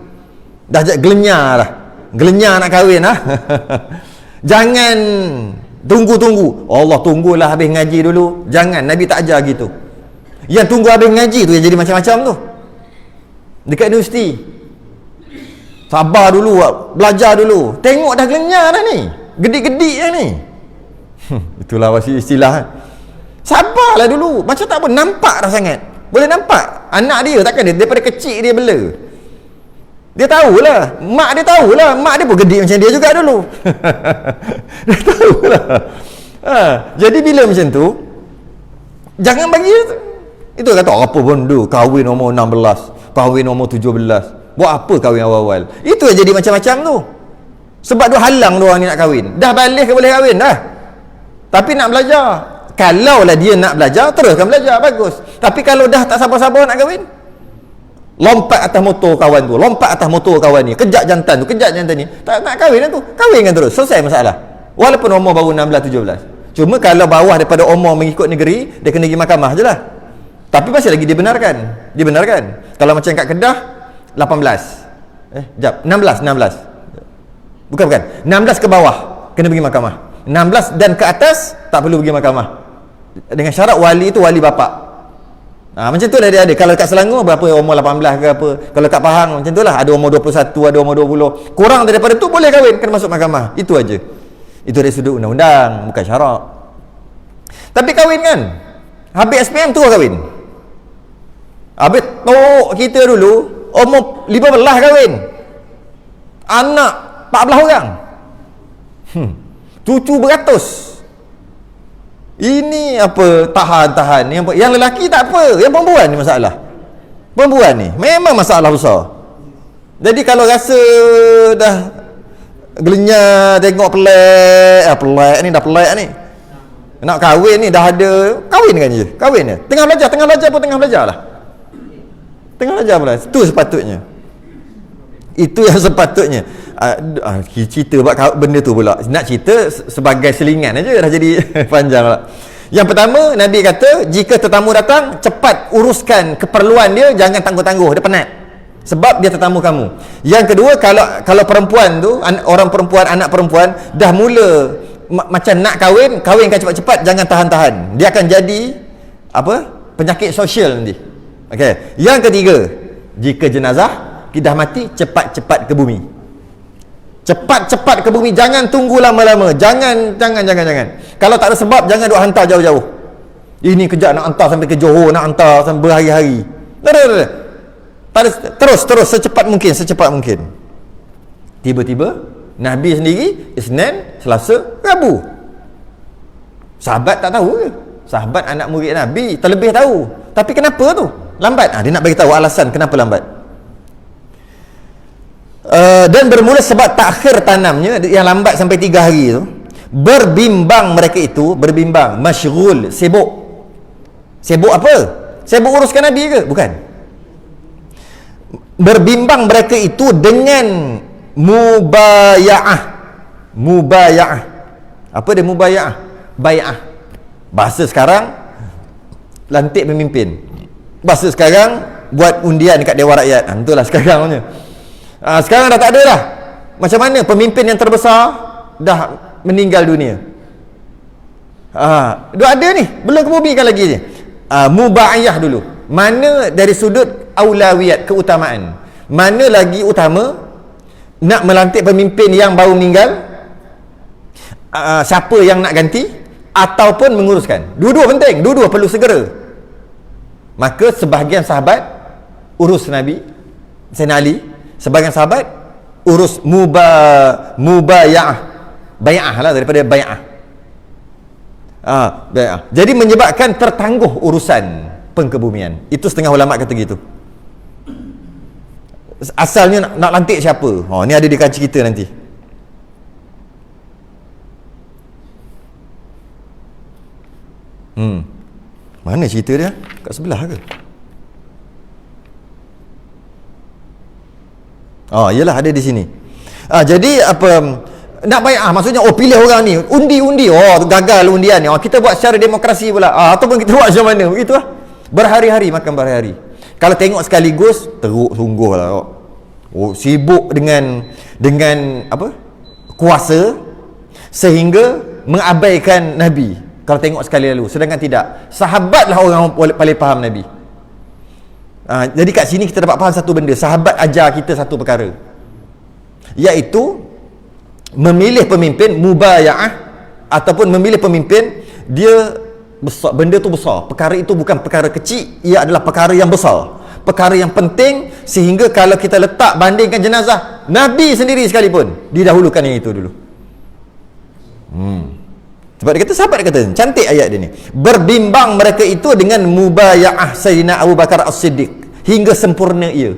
dah gelenyar lah, gelenyar nak kahwin lah. Jangan tunggu-tunggu. Allah, tunggulah habis ngaji dulu. Jangan, Nabi tak ajar gitu. Yang tunggu habis ngaji tu yang jadi macam-macam tu. Dekat universiti, sabar dulu, belajar dulu. Tengok dah gelenyar dah ni, gedik-gedik dah ni. Itulah istilah kan. Sabarlah dulu. Macam tak apa, nampak dah sangat. Boleh nampak anak dia, takkan dia daripada kecil dia bela. Dia tahulah, mak dia tahulah, mak dia pun gedik macam dia juga dulu. Dia tahulah. Jadi bila macam tu, jangan bagi. Itu kata apa benda kahwin umur 16, kahwin umur 17. Buat apa kahwin awal-awal? Itu yang jadi macam-macam tu. Sebab dia halang dia orang ni nak kahwin. Dah balik ke boleh kahwin dah. Tapi nak belajar. Kalaulah dia nak belajar, teruskan belajar, bagus. Tapi kalau dah tak sabar-sabar nak kahwin, lompat atas motor kawan tu, lompat atas motor kawan ni, kejap jantan tu, kejap jantan ni, tak nak kahwin tu, kahwinkan terus, selesai masalah. Walaupun umur baru 16-17. Cuma kalau bawah daripada umur mengikut negeri, dia kena pergi mahkamah je lah. Tapi masih lagi dibenarkan. Kalau macam kat Kedah 18. 16. Bukan. 16 ke bawah kena pergi mahkamah. 16 dan ke atas tak perlu pergi mahkamah. Dengan syarat wali itu wali bapa. Macam tu dah dia ada. Kalau kat Selangor berapa umur 18 ke apa. Kalau kat Pahang macam tu lah, ada umur 21, ada umur 20. Kurang daripada tu boleh kahwin, kena masuk mahkamah. Itu aja. Itu dari sudut undang-undang, bukan syarat. Tapi kahwin kan, habis SPM tu kahwin. Habis tok kita dulu umur 15 kahwin, anak 14 orang, cucu beratus. Ini apa, tahan-tahan. Yang lelaki tak apa, yang perempuan ni masalah. Perempuan ni memang masalah besar. Jadi kalau rasa dah gelenyar tengok pelik ni, dah pelik ni, nak kahwin ni, dah ada, kahwinkan je, kahwin je. Tengah belajar pun tengah belajar lah. Tengah belajar pula. Itu sepatutnya. Itu yang sepatutnya. Cerita buat benda tu pula. Nak cerita sebagai selingan aja, dah jadi panjang pula. Yang pertama, Nabi kata, jika tetamu datang, cepat uruskan keperluan dia, jangan tangguh-tangguh, dia penat. Sebab dia tetamu kamu. Yang kedua, kalau perempuan tu, orang perempuan, anak perempuan dah mula macam nak kahwinkan cepat-cepat, jangan tahan-tahan. Dia akan jadi penyakit sosial nanti. Okey. Yang ketiga, jika jenazah dah mati, cepat-cepat ke bumi. Cepat-cepat ke bumi, jangan tunggu lama-lama. Jangan. Kalau tak ada sebab, jangan duk hantar jauh-jauh. Ini kejap nak hantar sampai ke Johor, nak hantar sampai berhari-hari. Terus secepat mungkin. Tiba-tiba Nabi sendiri Isnin, Selasa, Rabu. Sahabat tak tahu ke? Sahabat anak murid Nabi terlebih tahu. Tapi kenapa tu lambat? Dia nak bagi tahu alasan kenapa lambat. Dan bermula sebab takhir tanamnya yang lambat sampai 3 hari tu. Berbimbang mereka itu, masyghul, sibuk. Sibuk apa? Sibuk uruskan Nabi ke? Bukan. Berbimbang mereka itu dengan mubaya'ah. Apa dia mubaya'ah? Bai'ah. Bahasa sekarang lantik pemimpin. Bahasa sekarang buat undian dekat Dewan Rakyat. Itulah sekarang punya. Sekarang dah tak ada dah. Macam mana pemimpin yang terbesar dah meninggal dunia? Dia ada ni, belum kebumikan lagi ni. Mubaiyah dulu. Mana dari sudut aulawiyat, keutamaan, mana lagi utama nak melantik pemimpin yang baru meninggal, siapa yang nak ganti, ataupun menguruskan? Dua-dua penting, dua-dua perlu segera. Maka sebahagian sahabat urus Nabi Sayyidina Ali, sebahagian sahabat urus mubaya'ah, bay'ah lah, daripada bay'ah. Bay'ah. Jadi menyebabkan tertangguh urusan pengkebumian. Itu setengah ulama kata gitu. Asalnya nak lantik siapa? Ni ada di kaca kita nanti. Mana cerita dia? Kat sebelah ke? Yelah, ada di sini. Jadi apa, nak bayar, maksudnya pilih orang ni, undi, gagal undian ni, kita buat secara demokrasi pula, ataupun kita buat macam mana, begitu lah. Berhari-hari, makan berhari-hari. Kalau tengok sekaligus, teruk sungguh lah. Sibuk dengan apa, kuasa, sehingga mengabaikan Nabi. Kalau tengok sekali lalu, sedangkan tidak. Sahabatlah orang paling faham Nabi. Jadi kat sini kita dapat faham satu benda. Sahabat ajar kita satu perkara, iaitu memilih pemimpin, mubaya'ah, ataupun memilih pemimpin, dia besar, benda tu besar. Perkara itu bukan perkara kecil, ia adalah perkara yang besar, perkara yang penting, sehingga kalau kita letak bandingkan jenazah Nabi sendiri sekalipun, didahulukan yang itu dulu. Sebab dia kata, sahabat dia kata, cantik ayat dia ni, berbimbang mereka itu dengan mubaya'ah Sayyidina Abu Bakar As-Siddiq hingga sempurna ia.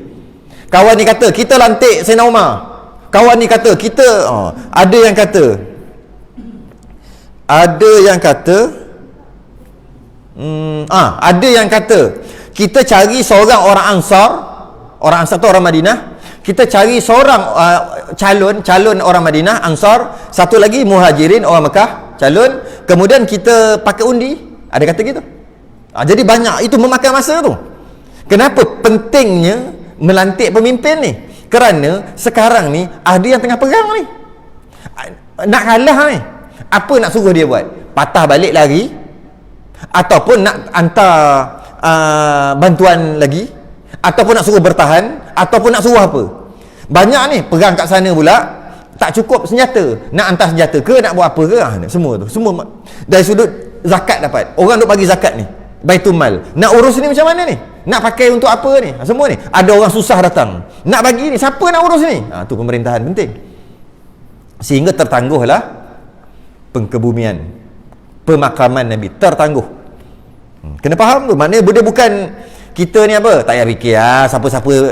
Kawan ni kata, kita lantik Sayyidina Umar. Kawan ni kata, kita ada yang kata kita cari seorang orang Ansar tu orang Madinah, kita cari seorang calon orang Madinah Ansar, satu lagi Muhajirin orang Mekah calon, kemudian kita pakai undi. Ada kata gitu. Jadi banyak, itu memakan masa tu. Kenapa pentingnya melantik pemimpin ni? Kerana sekarang ni ada yang tengah perang ni, nak kalah ni. Apa nak suruh dia buat? Patah balik lari, ataupun nak hantar bantuan lagi, ataupun nak suruh bertahan, ataupun nak suruh apa. Banyak ni perang kat sana pula, tak cukup senjata, nak hantar senjata ke, nak buat apa ke, semua tu. Semua dari sudut zakat dapat. Orang duk bagi zakat ni, Baitul Mal. Nak urus ni macam mana ni? Nak pakai untuk apa ni? Semua ni. Ada orang susah datang, nak bagi ni, siapa nak urus ni? Tu pemerintahan penting. Sehingga tertangguhlah pengkebumian, pemakaman Nabi, tertangguh. Kena faham tu. Maknanya dia bukan kita ni apa, tak payah fikir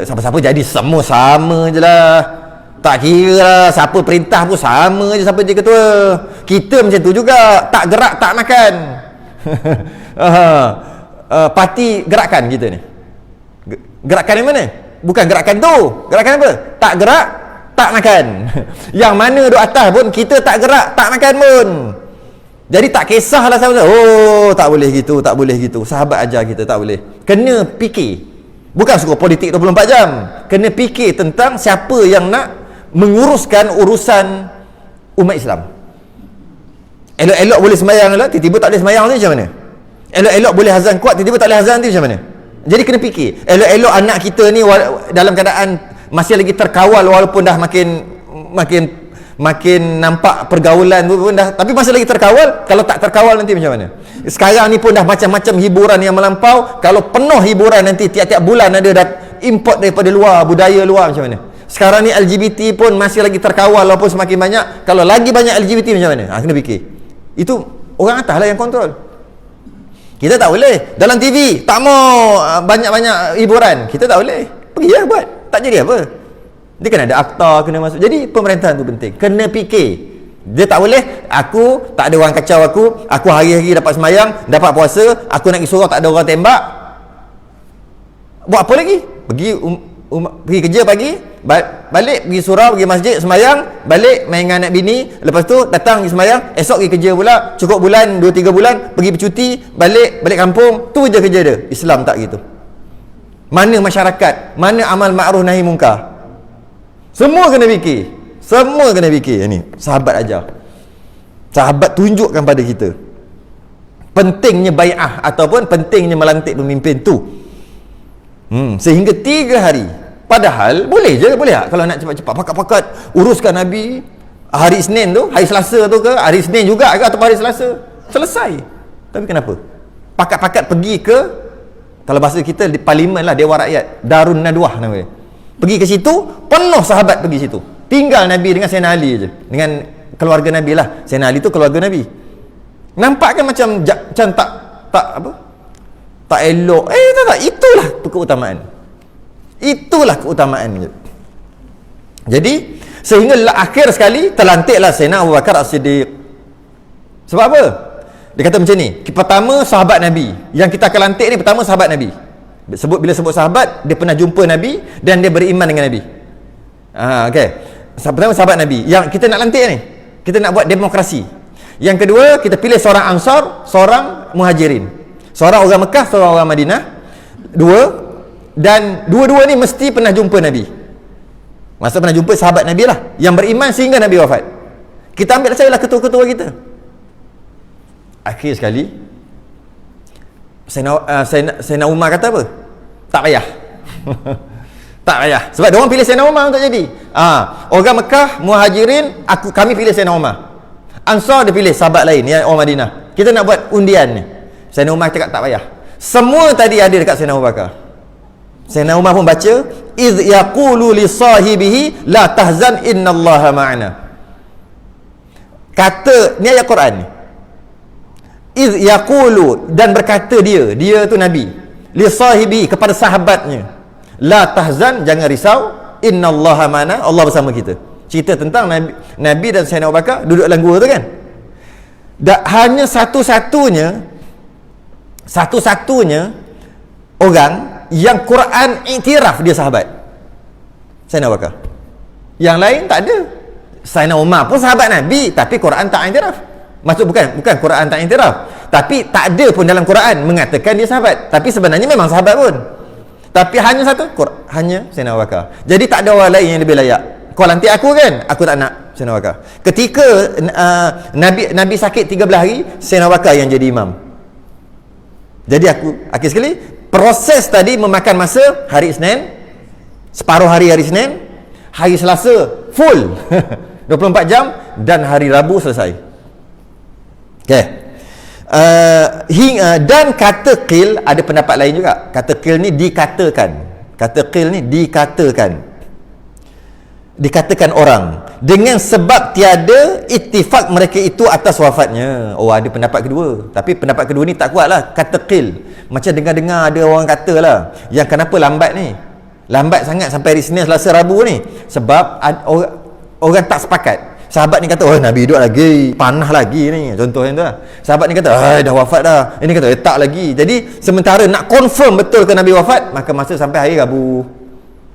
siapa-siapa jadi, semua sama je lah. Tak kira lah, siapa perintah pun sama je, siapa je ketua. Kita macam tu juga, tak gerak tak makan. Parti gerakan kita ni, gerakan yang mana? Bukan gerakan tu, gerakan apa? Tak gerak tak makan. Yang mana duduk atas pun kita tak gerak tak makan pun. Jadi tak kisahlah siapa. Tak boleh gitu, tak boleh gitu. Sahabat ajar kita tak boleh. Kena fikir, bukan suruh politik 24 jam. Kena fikir tentang siapa yang nak menguruskan urusan umat Islam. Elok-elok boleh sembahyang lah, tiba-tiba tak boleh sembahyang tu macam mana? Elok-elok boleh azan kuat, tiba-tiba tak boleh azan tu macam mana? Jadi kena fikir. Elok-elok anak kita ni dalam keadaan masih lagi terkawal, walaupun dah makin nampak pergaulan tu pun dah, tapi masih lagi terkawal. Kalau tak terkawal nanti macam mana? Sekarang ni pun dah macam-macam hiburan yang melampau. Kalau penuh hiburan nanti tiap-tiap bulan ada import daripada luar, budaya luar, macam mana? Sekarang ni LGBT pun masih lagi terkawal walaupun semakin banyak. Kalau lagi banyak LGBT macam mana? Kena fikir. Itu orang atas lah yang kontrol. Kita tak boleh dalam TV tak mau banyak-banyak hiburan, kita tak boleh. Pergilah buat, tak jadi apa. Dia kena ada akta, kena masuk. Jadi pemerintahan tu penting. Kena fikir. Dia tak boleh, aku tak ada orang kacau aku hari-hari dapat semayang, dapat puasa, aku nak pergi surau tak ada orang tembak. Buat apa lagi? Pergi kerja pagi, balik pergi surau, pergi masjid, semayang, balik main dengan anak bini, lepas tu datang pergi semayang, esok pergi kerja pula, cukup bulan 2-3 bulan, pergi bercuti, balik kampung. Tu je kerja dia. Islam tak gitu. Mana masyarakat, mana amal ma'ruf nahi munkar, semua kena fikir. Semua kena fikir. Ini sahabat ajar, sahabat tunjukkan pada kita. pentingnya bai'ah ataupun pentingnya melantik pemimpin tu. Sehingga 3 hari. Padahal boleh je, boleh tak kalau nak cepat-cepat pakat-pakat uruskan Nabi hari Isnin tu, hari Selasa tu ke, hari Isnin juga ke, atau hari Selasa, selesai. Tapi kenapa pakat-pakat pergi ke, kalau bahasa kita di parlimen lah, Dewan Rakyat, Darun Nadwah namanya, pergi ke situ, penuh sahabat pergi situ, tinggal Nabi dengan Sayyidina Ali je, dengan keluarga Nabi lah. Sayyidina Ali tu keluarga Nabi. Nampak kan macam tak elok. Tak, itulah keutamaan. Itulah keutamaan. Jadi sehingga akhir sekali terlantiklah Sayyidina Abu Bakar As-Siddiq. Sebab apa? Dia kata macam ni, pertama sahabat Nabi yang kita akan lantik ni, pertama sahabat Nabi. Bila sebut sahabat, dia pernah jumpa Nabi dan dia beriman dengan Nabi. Okey. Pertama sahabat Nabi yang kita nak lantik ni, kita nak buat demokrasi. Yang kedua, kita pilih seorang Ansar, seorang Muhajirin, seorang orang Mekah, seorang orang Madinah. Dan dua-dua ni mesti pernah jumpa Nabi. Masa pernah jumpa sahabat Nabi lah, yang beriman sehingga Nabi wafat. Kita ambil sajalah ketua-ketua kita. Akhir sekali Sayyidina Umar kata apa? Tak payah. Tak payah. Sebab dia orang pilih Sayyidina Umar untuk jadi. Orang Mekah, Muhajirin, kami pilih Sayyidina Umar. Ansar dia pilih sahabat lain yang orang Madinah. Kita nak buat undian ni. Sayyidina Umar cakap tak payah. Semua tadi ada dekat Sayyidina Abu Bakar. Sayyidina Umar pun baca, "Idh yaqulu li sahibihi la tahzan innallaha ma'ana." Kata ni ayat Quran ni. Idh yaqulu, dan berkata dia tu Nabi, li sahibi, kepada sahabatnya, la tahzan, jangan risau, innallaha ma'ana, Allah bersama kita. Cerita tentang Nabi dan Sayyidina Abu Bakar duduk dalam gua tu kan. Hanya satu-satunya orang yang Quran iktiraf dia sahabat, Sayyidina Abu Bakar. Yang lain tak ada. Sayyidina Umar pun sahabat Nabi, tapi Quran tak iktiraf. Maksud bukan Quran tak iktiraf, tapi tak ada pun dalam Quran mengatakan dia sahabat. Tapi sebenarnya memang sahabat pun. Tapi hanya satu, hanya Sayyidina Abu Bakar. Jadi tak ada orang lain yang lebih layak. Kau lantik aku kan, aku tak nak Sayyidina Abu Bakar. Ketika Nabi sakit 13 hari, Sayyidina Abu Bakar yang jadi imam. Jadi akhir sekali proses tadi memakan masa hari Isnin, separuh hari Isnin, hari Selasa full 24 jam, dan hari Rabu selesai. Okey. Dan kata qil, ada pendapat lain juga. Kata qil ni dikatakan orang dengan sebab tiada ittifaq mereka itu atas wafatnya. Ada pendapat kedua, tapi pendapat kedua ni tak kuat lah. Kata qil, macam dengar-dengar ada orang kata lah, yang kenapa lambat sangat sampai hari Senin, Selasa, Rabu ni, sebab orang tak sepakat. Sahabat ni kata, Nabi hidup lagi, panah lagi ni, contohnya tu lah. Sahabat ni kata, dah wafat dah. Ini kata, tak lagi. Jadi sementara nak confirm betul ke Nabi wafat, maka masa sampai hari Rabu.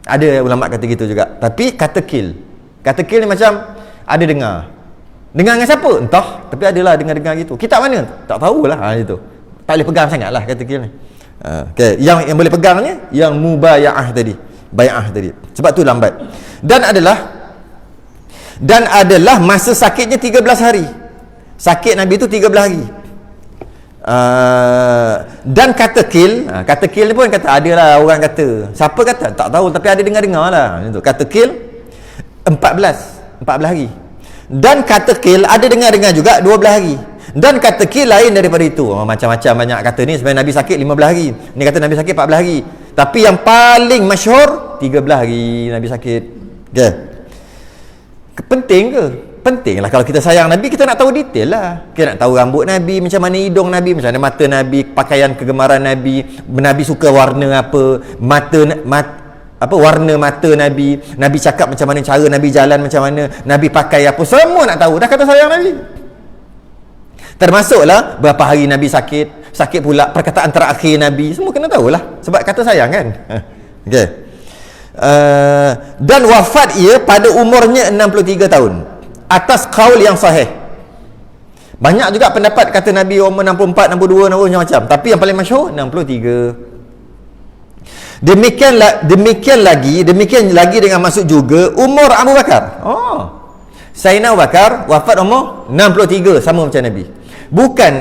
Ada ulama kata gitu juga. Tapi kata qil ni macam ada dengar dengan siapa entah, tapi adalah dengar gitu. Kitab mana tak tahulah. Itu tak boleh pegang sangat lah kata qil ni. Okay. Yang boleh pegangnya yang mubaya'ah tadi, bai'ah tadi. Sebab tu lambat. Dan adalah masa sakitnya 13 hari. Sakit Nabi tu 13 hari. Dan kata qil ni pun kata, adalah orang kata, siapa kata tak tahu, tapi ada dengar-dengar lah itu. Kata qil 14 hari. Dan kata qil ada dengar-dengar juga 12 hari. Dan kata qil lain daripada itu. Macam-macam banyak kata ni. Sebenarnya Nabi sakit 15 hari, ni kata Nabi sakit 14 hari, tapi yang paling masyhur 13 hari Nabi sakit. Okay. Penting ke? Penting lah. Kalau kita sayang Nabi, kita nak tahu detail lah. Kita nak tahu rambut Nabi, macam mana hidung Nabi, macam mana mata Nabi, pakaian kegemaran Nabi, Nabi suka warna apa, warna mata Nabi, Nabi cakap macam mana, cara Nabi jalan macam mana, Nabi pakai apa, semua nak tahu. Dah kata sayang Nabi. Termasuklah berapa hari Nabi sakit pula, perkataan terakhir Nabi, semua kena tahulah, sebab kata sayang kan. Okey. Dan wafat ia pada umurnya 63 tahun atas qaul yang sahih. Banyak juga pendapat kata Nabi umur 64, 62, macam-macam, tapi yang paling masyhur 63. Demikian lagi dengan maksud juga umur Abu Bakar. Sayyidina Abu Bakar wafat umur 63, sama macam Nabi. Bukan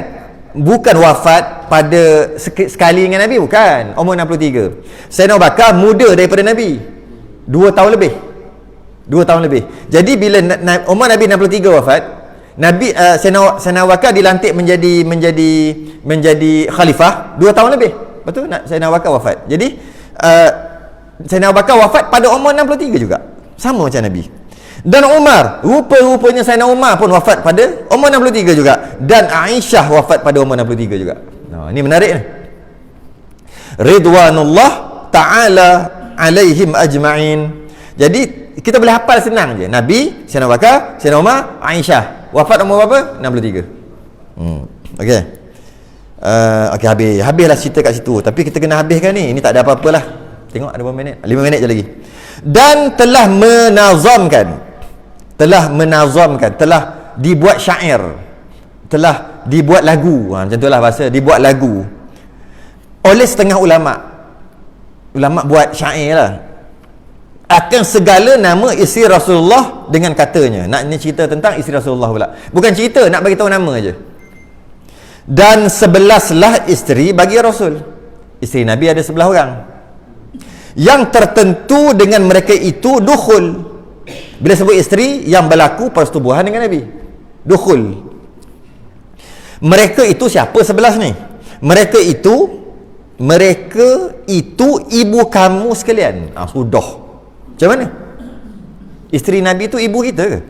bukan wafat pada sekali dengan Nabi, bukan. Umur 63. Sayyidina Abu Bakar muda daripada Nabi 2 tahun lebih. 2 tahun lebih. Jadi bila umur Nabi 63 wafat, Nabi Sayyidina Abu Bakar dilantik menjadi khalifah 2 tahun lebih. Betul? Sayyidina Abu Bakar wafat. Jadi Sayyidina Abu Bakar wafat pada umur 63 juga. Sama macam Nabi. Dan Umar, rupa-rupanya Sayyidina Umar pun wafat pada umur 63 juga. Dan Aisyah wafat pada umur 63 juga. Nah, ini menarik ni. Ridwanullah ta'ala alaihim ajma'in. Jadi kita boleh hafal senang je. Nabi, Sayyidina Abu Bakar, Sayyidina Umar, Aisyah. Wafat umur berapa? 63. Okey. Okey, habislah cerita kat situ. Tapi kita kena habiskan ni. Ini tak ada apa-apalah. Tengok ada berapa minit? 5 minit je lagi. Dan telah dibuat syair, telah dibuat lagu, macam itulah bahasa, dibuat lagu oleh setengah ulama buat syair lah, akan segala nama isteri Rasulullah dengan katanya. Nak ni cerita tentang isteri Rasulullah pula, bukan cerita, nak bagi tahu nama je. Dan 11 isteri bagi Rasul. Isteri Nabi ada 11 orang. Yang tertentu dengan mereka itu dukhul. Bila sebut isteri yang berlaku persetubuhan dengan Nabi, dukhul. Mereka itu siapa 11 ni? Mereka itu ibu kamu sekalian. Sudah. Macam mana? Isteri Nabi itu ibu kita ke?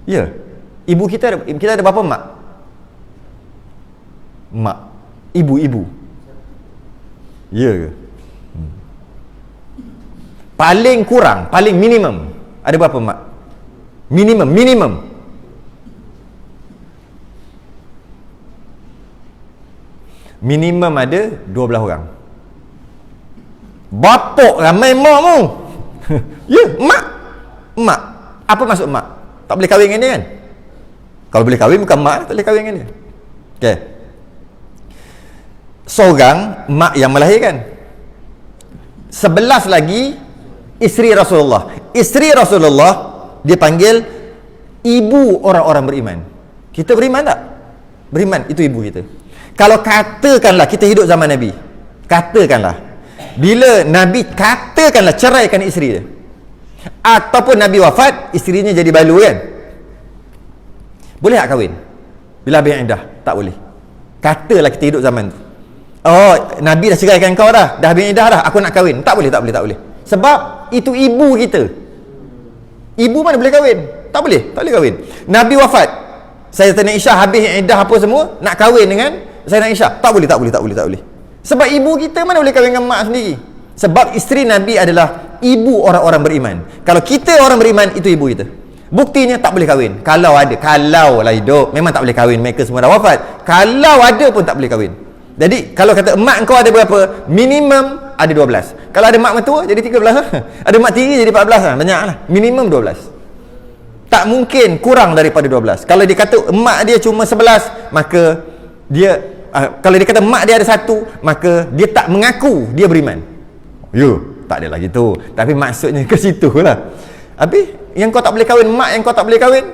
Ya. Ibu kita ada berapa mak? Mak. Ibu. Ya ke? Paling kurang, paling minimum ada berapa mak? Minimum ada 12 orang. Bapak ramai mak mu. Ya, mak. Apa maksud mak? Tak boleh kahwin dengan dia kan? Kalau boleh kahwin bukan mak, tak boleh kahwin dengan dia. Okey. Seorang mak yang melahirkan. 11 lagi isteri Rasulullah. Isteri Rasulullah dia panggil ibu orang-orang beriman. Kita beriman tak? Beriman, itu ibu kita. Kalau katakanlah kita hidup zaman Nabi, katakanlah bila Nabi katakanlah ceraikan isteri dia, ataupun Nabi wafat, isterinya jadi balu kan, boleh tak kahwin? Bila habis iddah? Tak boleh. Katalah kita hidup zaman tu, Nabi dah ceraikan kau dah habis iddah dah, aku nak kahwin. Tak boleh. Sebab itu ibu kita. Ibu mana boleh kahwin? Tak boleh kahwin. Nabi wafat, Sayyidatina Aisyah habis iddah apa semua, nak kahwin dengan Sayyidatina Aisyah. Tak boleh. Sebab ibu kita mana boleh kahwin dengan mak sendiri. Sebab isteri Nabi adalah ibu orang-orang beriman. Kalau kita orang beriman, itu ibu kita. Buktinya tak boleh kahwin. Kalau lah hidup, memang tak boleh kahwin. Mereka semua dah wafat. Kalau ada pun tak boleh kahwin. Jadi kalau kata emak kau ada berapa? Minimum ada 12. Kalau ada mak mertua jadi 13 lah. Ada mak tiri jadi 14 lah. Banyak lah. Minimum 12. Tak mungkin kurang daripada 12. Kalau dia kata emak dia cuma 11, maka dia kalau dia kata mak dia ada 1, maka dia tak mengaku dia beriman. Tak ada lagi tu. Tapi maksudnya ke situ lah. Habis yang kau tak boleh kahwin, mak yang kau tak boleh kahwin.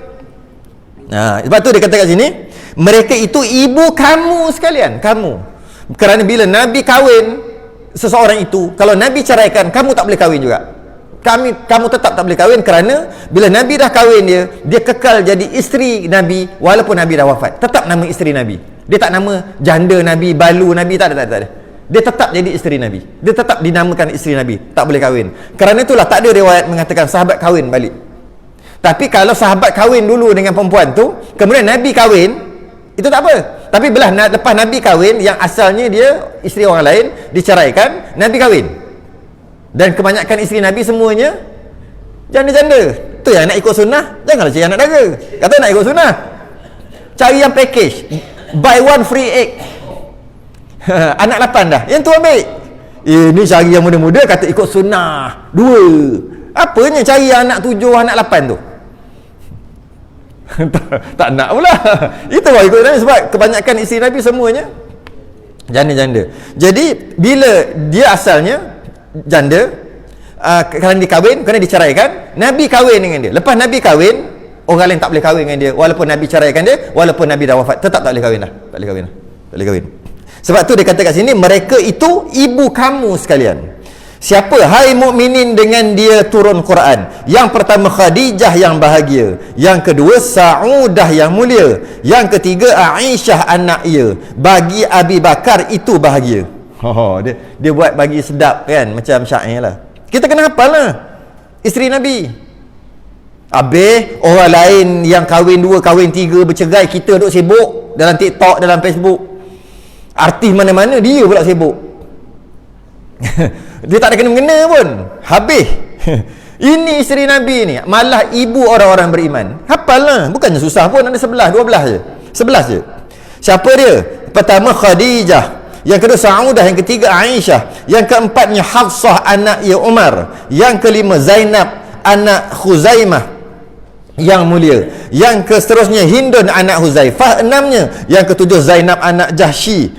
Sebab tu dia kata kat sini, mereka itu ibu kamu sekalian. Kamu. Kerana bila Nabi kahwin seseorang itu, kalau Nabi ceraikan, kamu tak boleh kahwin juga. Kamu tetap tak boleh kahwin, kerana bila Nabi dah kahwin dia kekal jadi isteri Nabi walaupun Nabi dah wafat. Tetap nama isteri Nabi. Dia tak nama janda Nabi, balu Nabi, tak ada. Dia tetap jadi isteri Nabi. Dia tetap dinamakan isteri Nabi. Tak boleh kahwin. Kerana itulah tak ada riwayat mengatakan sahabat kahwin balik. Tapi kalau sahabat kahwin dulu dengan perempuan tu, kemudian Nabi kahwin, itu tak apa. Tapi lepas Nabi kahwin, yang asalnya dia isteri orang lain, diceraikan, Nabi kahwin. Dan kebanyakan isteri Nabi semuanya janda-janda. Tu yang nak ikut sunnah, janganlah cari anak dara. Kata nak ikut sunnah, cari yang package, buy one free egg. Anak 8 dah, yang tu ambil. Ini cari yang muda-muda, kata ikut sunnah 2. Apanya cari yang anak 7, anak 8 tu? tak nak pula. Itu lah ikut Nabi. Sebab kebanyakan isteri Nabi semuanya janda-janda. Jadi bila dia asalnya janda, kerana dikahwin, kerana diceraikan, Nabi kahwin dengan dia. Lepas Nabi kahwin, orang lain tak boleh kahwin dengan dia. Walaupun Nabi ceraikan dia, walaupun Nabi dah wafat, tetap tak boleh kahwin dah. Tak boleh kahwin. Tak boleh kahwin. Sebab tu dia kata kat sini, mereka itu ibu kamu sekalian. Siapa? Hai mukminin, dengan dia turun Quran. Yang pertama Khadijah yang bahagia, yang kedua Saudah yang mulia, yang ketiga Aisyah anak ia. Bagi Abi Bakar itu bahagia. Dia buat bagi sedap kan, macam syair lah. Kita kena hafal lah isteri Nabi. Habis orang lain yang kahwin 2, kahwin 3, bercerai, kita duk sibuk dalam TikTok, dalam Facebook. Artis mana-mana, dia pula sibuk. Dia tak ada kena-mengena pun. Habis. Ini isteri Nabi ni, malah ibu orang-orang beriman. Hafal lah. Bukannya susah pun, ada 11, 12 je. 11 je. Siapa dia? Pertama Khadijah, yang kedua Saudah, yang ketiga Aisyah, yang keempatnya Hafsah anak ia Umar, yang kelima Zainab anak Khuzaimah yang mulia, yang seterusnya Hindun anak Huzaifah, enamnya, yang ketujuh Zainab anak Jahshi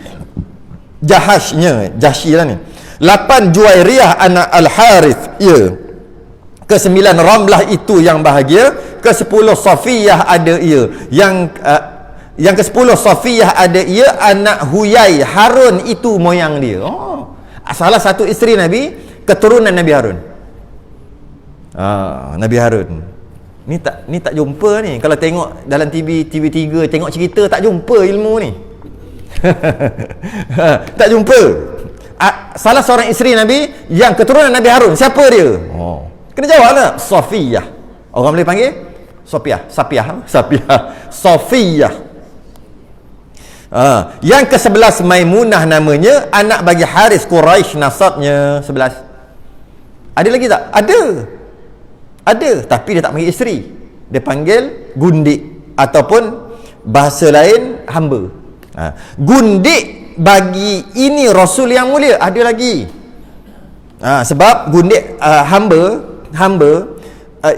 lah ni. 8 Juwairiyah anak Al-Harith, ya. Ke-9 Ramlah itu yang bahagia. Ke-10 Safiyah ada ia, yang ke-10 Safiyah ada ia anak Huyai, Harun itu moyang dia. Salah satu isteri Nabi, keturunan Nabi Harun. Nabi Harun ni tak jumpa ni. Kalau tengok dalam TV3, tengok cerita, tak jumpa ilmu ni. Tak jumpa. Salah seorang isteri Nabi yang keturunan Nabi Harun. Siapa dia? Kena jawab tak? Safiyah. Orang boleh panggil Safiyah. Yang ke-11 Maimunah namanya, anak bagi Haris Quraisy, nasabnya 11. Ada lagi tak? Ada, tapi dia tak panggil isteri. Dia panggil gundik, ataupun bahasa lain hamba. Gundik bagi ini Rasul yang mulia. Ada lagi. Sebab gundik hamba,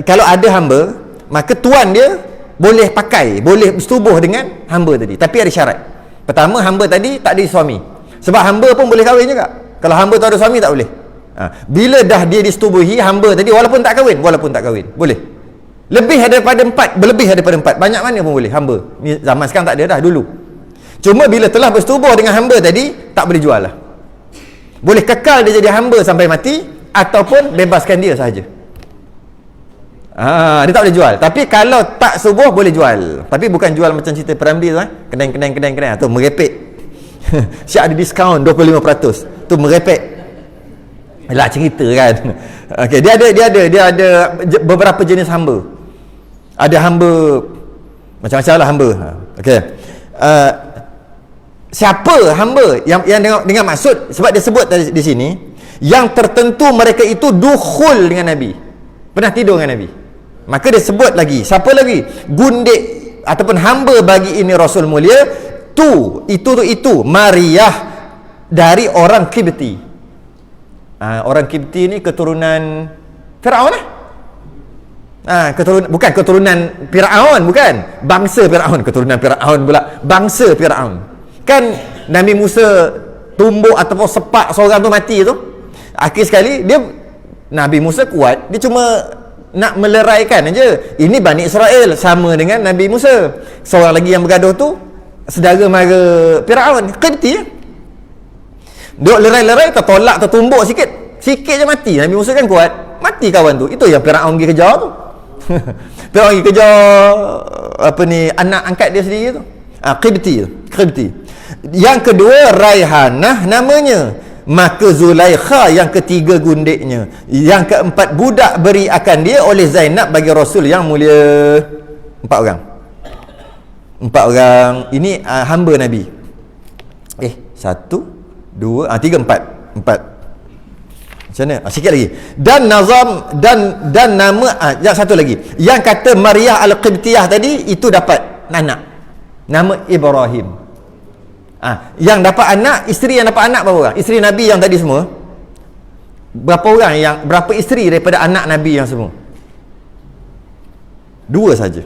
kalau ada hamba, maka tuan dia boleh pakai, boleh bersetubuh dengan hamba tadi. Tapi ada syarat. Pertama, hamba tadi tak ada suami. Sebab hamba pun boleh kahwin juga. Kalau hamba tu ada suami, tak boleh. Bila dah dia disetubuhi hamba tadi, walaupun tak kahwin, boleh. Lebih daripada 4, banyak mana pun boleh hamba. Ni zaman sekarang tak ada dah, dulu. Cuma bila telah bersetubuh dengan hamba tadi, tak boleh jual lah. Boleh kekal dia jadi hamba sampai mati, ataupun bebaskan dia sahaja. Dia tak boleh jual. Tapi kalau tak subuh, boleh jual. Tapi bukan jual macam cerita Peramli tu, kedai tu merepek. Siap ada diskaun 25%. Tu merepek. Lah cerita kan. Okey, dia ada beberapa jenis hamba. Ada hamba macam-macam lah hamba. Okey. Siapa hamba yang dengan maksud, sebab dia sebut di sini, yang tertentu mereka itu dukhul dengan Nabi, pernah tidur dengan Nabi. Maka dia sebut lagi, siapa lagi? Gundik ataupun hamba bagi ini Rasul mulia, itu Maryah dari orang Kibti. Orang Kibti ni keturunan Firaun lah. Bukan keturunan Firaun, bukan bangsa Firaun, keturunan Firaun pula, bangsa Firaun. Kan Nabi Musa tumbuk ataupun sepak seorang tu mati tu, akhir sekali Nabi Musa kuat, dia cuma nak meleraikan aja. Ini Bani Israel sama dengan Nabi Musa. Seorang lagi yang bergaduh tu saudara mara Firaun, Qibti ya. Duk lerai-lerai, tertolak, tertumbuk sikit je mati. Nabi Musa kan kuat, mati kawan tu. Itu yang Firaun pergi kejar tu. Firaun pergi kejar anak angkat dia sendiri tu. Qibti. Yang kedua Raihanah namanya. Maka Zulaikha yang ketiga gundiknya. Yang keempat budak beri akan dia oleh Zainab bagi Rasul yang mulia. 4 orang. Ini hamba Nabi. 1, 2, 3, 4. Macam mana? Sikit lagi. Dan nazam dan nama yang satu lagi. Yang kata Maryah Al-Qibtiyah tadi, itu dapat anak. Nama Ibrahim. Yang dapat anak, isteri yang dapat anak berapa orang? Isteri Nabi yang tadi semua, berapa isteri daripada anak Nabi yang semua? 2 saja.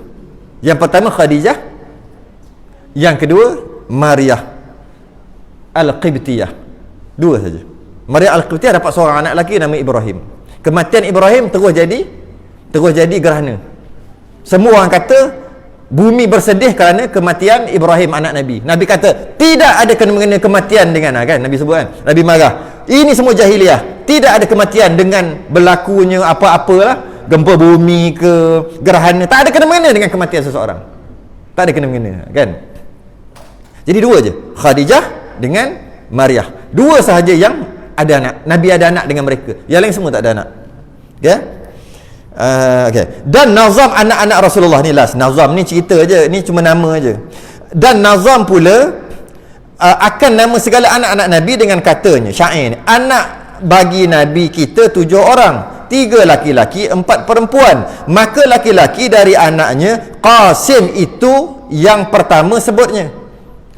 Yang pertama Khadijah, yang kedua Maryah Al-Qibtiyah. 2 saja. Maryah Al-Qibtiyah dapat seorang anak lelaki nama Ibrahim. Kematian Ibrahim terus jadi gerhana. Semua orang kata Bumi bersedih kerana kematian Ibrahim anak Nabi. Nabi kata, tidak ada kena-mengena kematian dengan, kan? Nabi sebut kan? Nabi marah. Ini semua jahiliah. Tidak ada kematian dengan berlakunya apa-apalah, gempa bumi ke gerhana. Tak ada kena-mengena dengan kematian seseorang. Tak ada kena-mengena, kan? Jadi dua je, Khadijah dengan Maryah. Dua sahaja yang ada anak. Nabi ada anak dengan mereka. Yang lain semua tak ada anak. Ya? Okay. Dan Nazam anak-anak Rasulullah ni last. Nazam ni cerita je, ni cuma nama je. Dan Nazam pula akan nama segala anak-anak Nabi dengan katanya, syair ni, anak bagi Nabi kita 7 orang, 3 laki-laki 4 perempuan, maka laki-laki dari anaknya Qasim itu yang pertama sebutnya,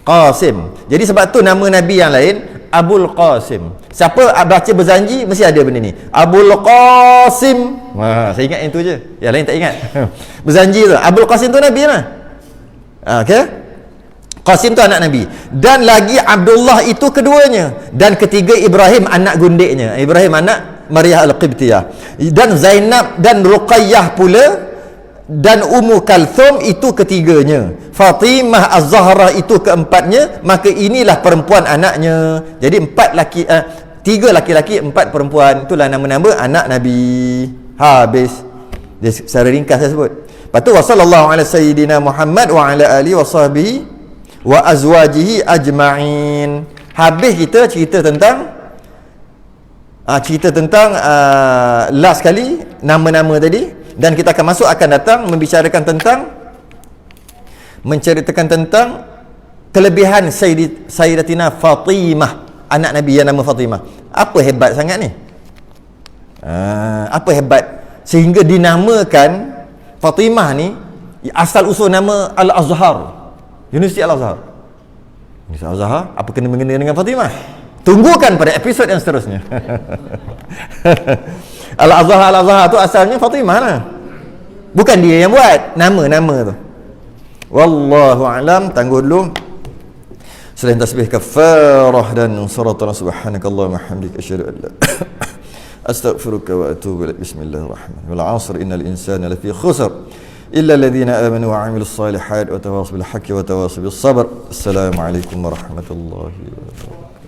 Qasim. Jadi sebab tu nama Nabi yang lain Abul Qasim. Siapa baca berjanji mesti ada benda ni, Abul Qasim. Saya ingat yang tu je, yang lain tak ingat. Berjanji tu Abul Qasim tu Nabi lah. Okay, Qasim tu anak Nabi. Dan lagi Abdullah itu keduanya. Dan ketiga Ibrahim anak gundiknya, Ibrahim anak Maryah Al-Qibtiyah. Dan Zainab dan Ruqayyah pula. Dan Ummu Kalthum itu ketiganya. Fatimah Az-Zahra itu keempatnya. Maka inilah perempuan anaknya. Jadi 3 laki-laki 4 perempuan. Itulah nama-nama anak Nabi. Habis. Dia secara ringkas saya sebut. Lepas tu wassallallahu ala sayyidina Muhammad wa ala alihi wa sahbihi wa azwajihi ajma'in. Habis kita cerita tentang last kali nama-nama tadi. Dan kita akan akan membicarakan tentang, menceritakan tentang kelebihan Sayyidatina Fatimah, anak Nabi yang nama Fatimah. Apa hebat sangat ni? Apa hebat sehingga dinamakan Fatimah ni, asal usul nama Al-Azhar, Universiti Al-Azhar. Universiti Al-Azhar, apa kena-mengena dengan Fatimah? Tunggukan pada episod yang seterusnya. Al-Azhar tu asalnya Fatimah lah. Bukan dia yang buat nama-nama tu. Wallahu a'lam. Tangguh dulu. Selain tasbih kafarah dan salatana subhanakallahumma hamdika asyhadu an la astaghfiruka wa atubu ilaik. Bismillahirrahmanirrahim. Wal 'asr innal insana lafi khusr illa alladhina amanu wa 'amilus salihati wa tawassaw bil haqqi wa tawassaw bis sabr. Assalamualaikum warahmatullahi wabarakatuh.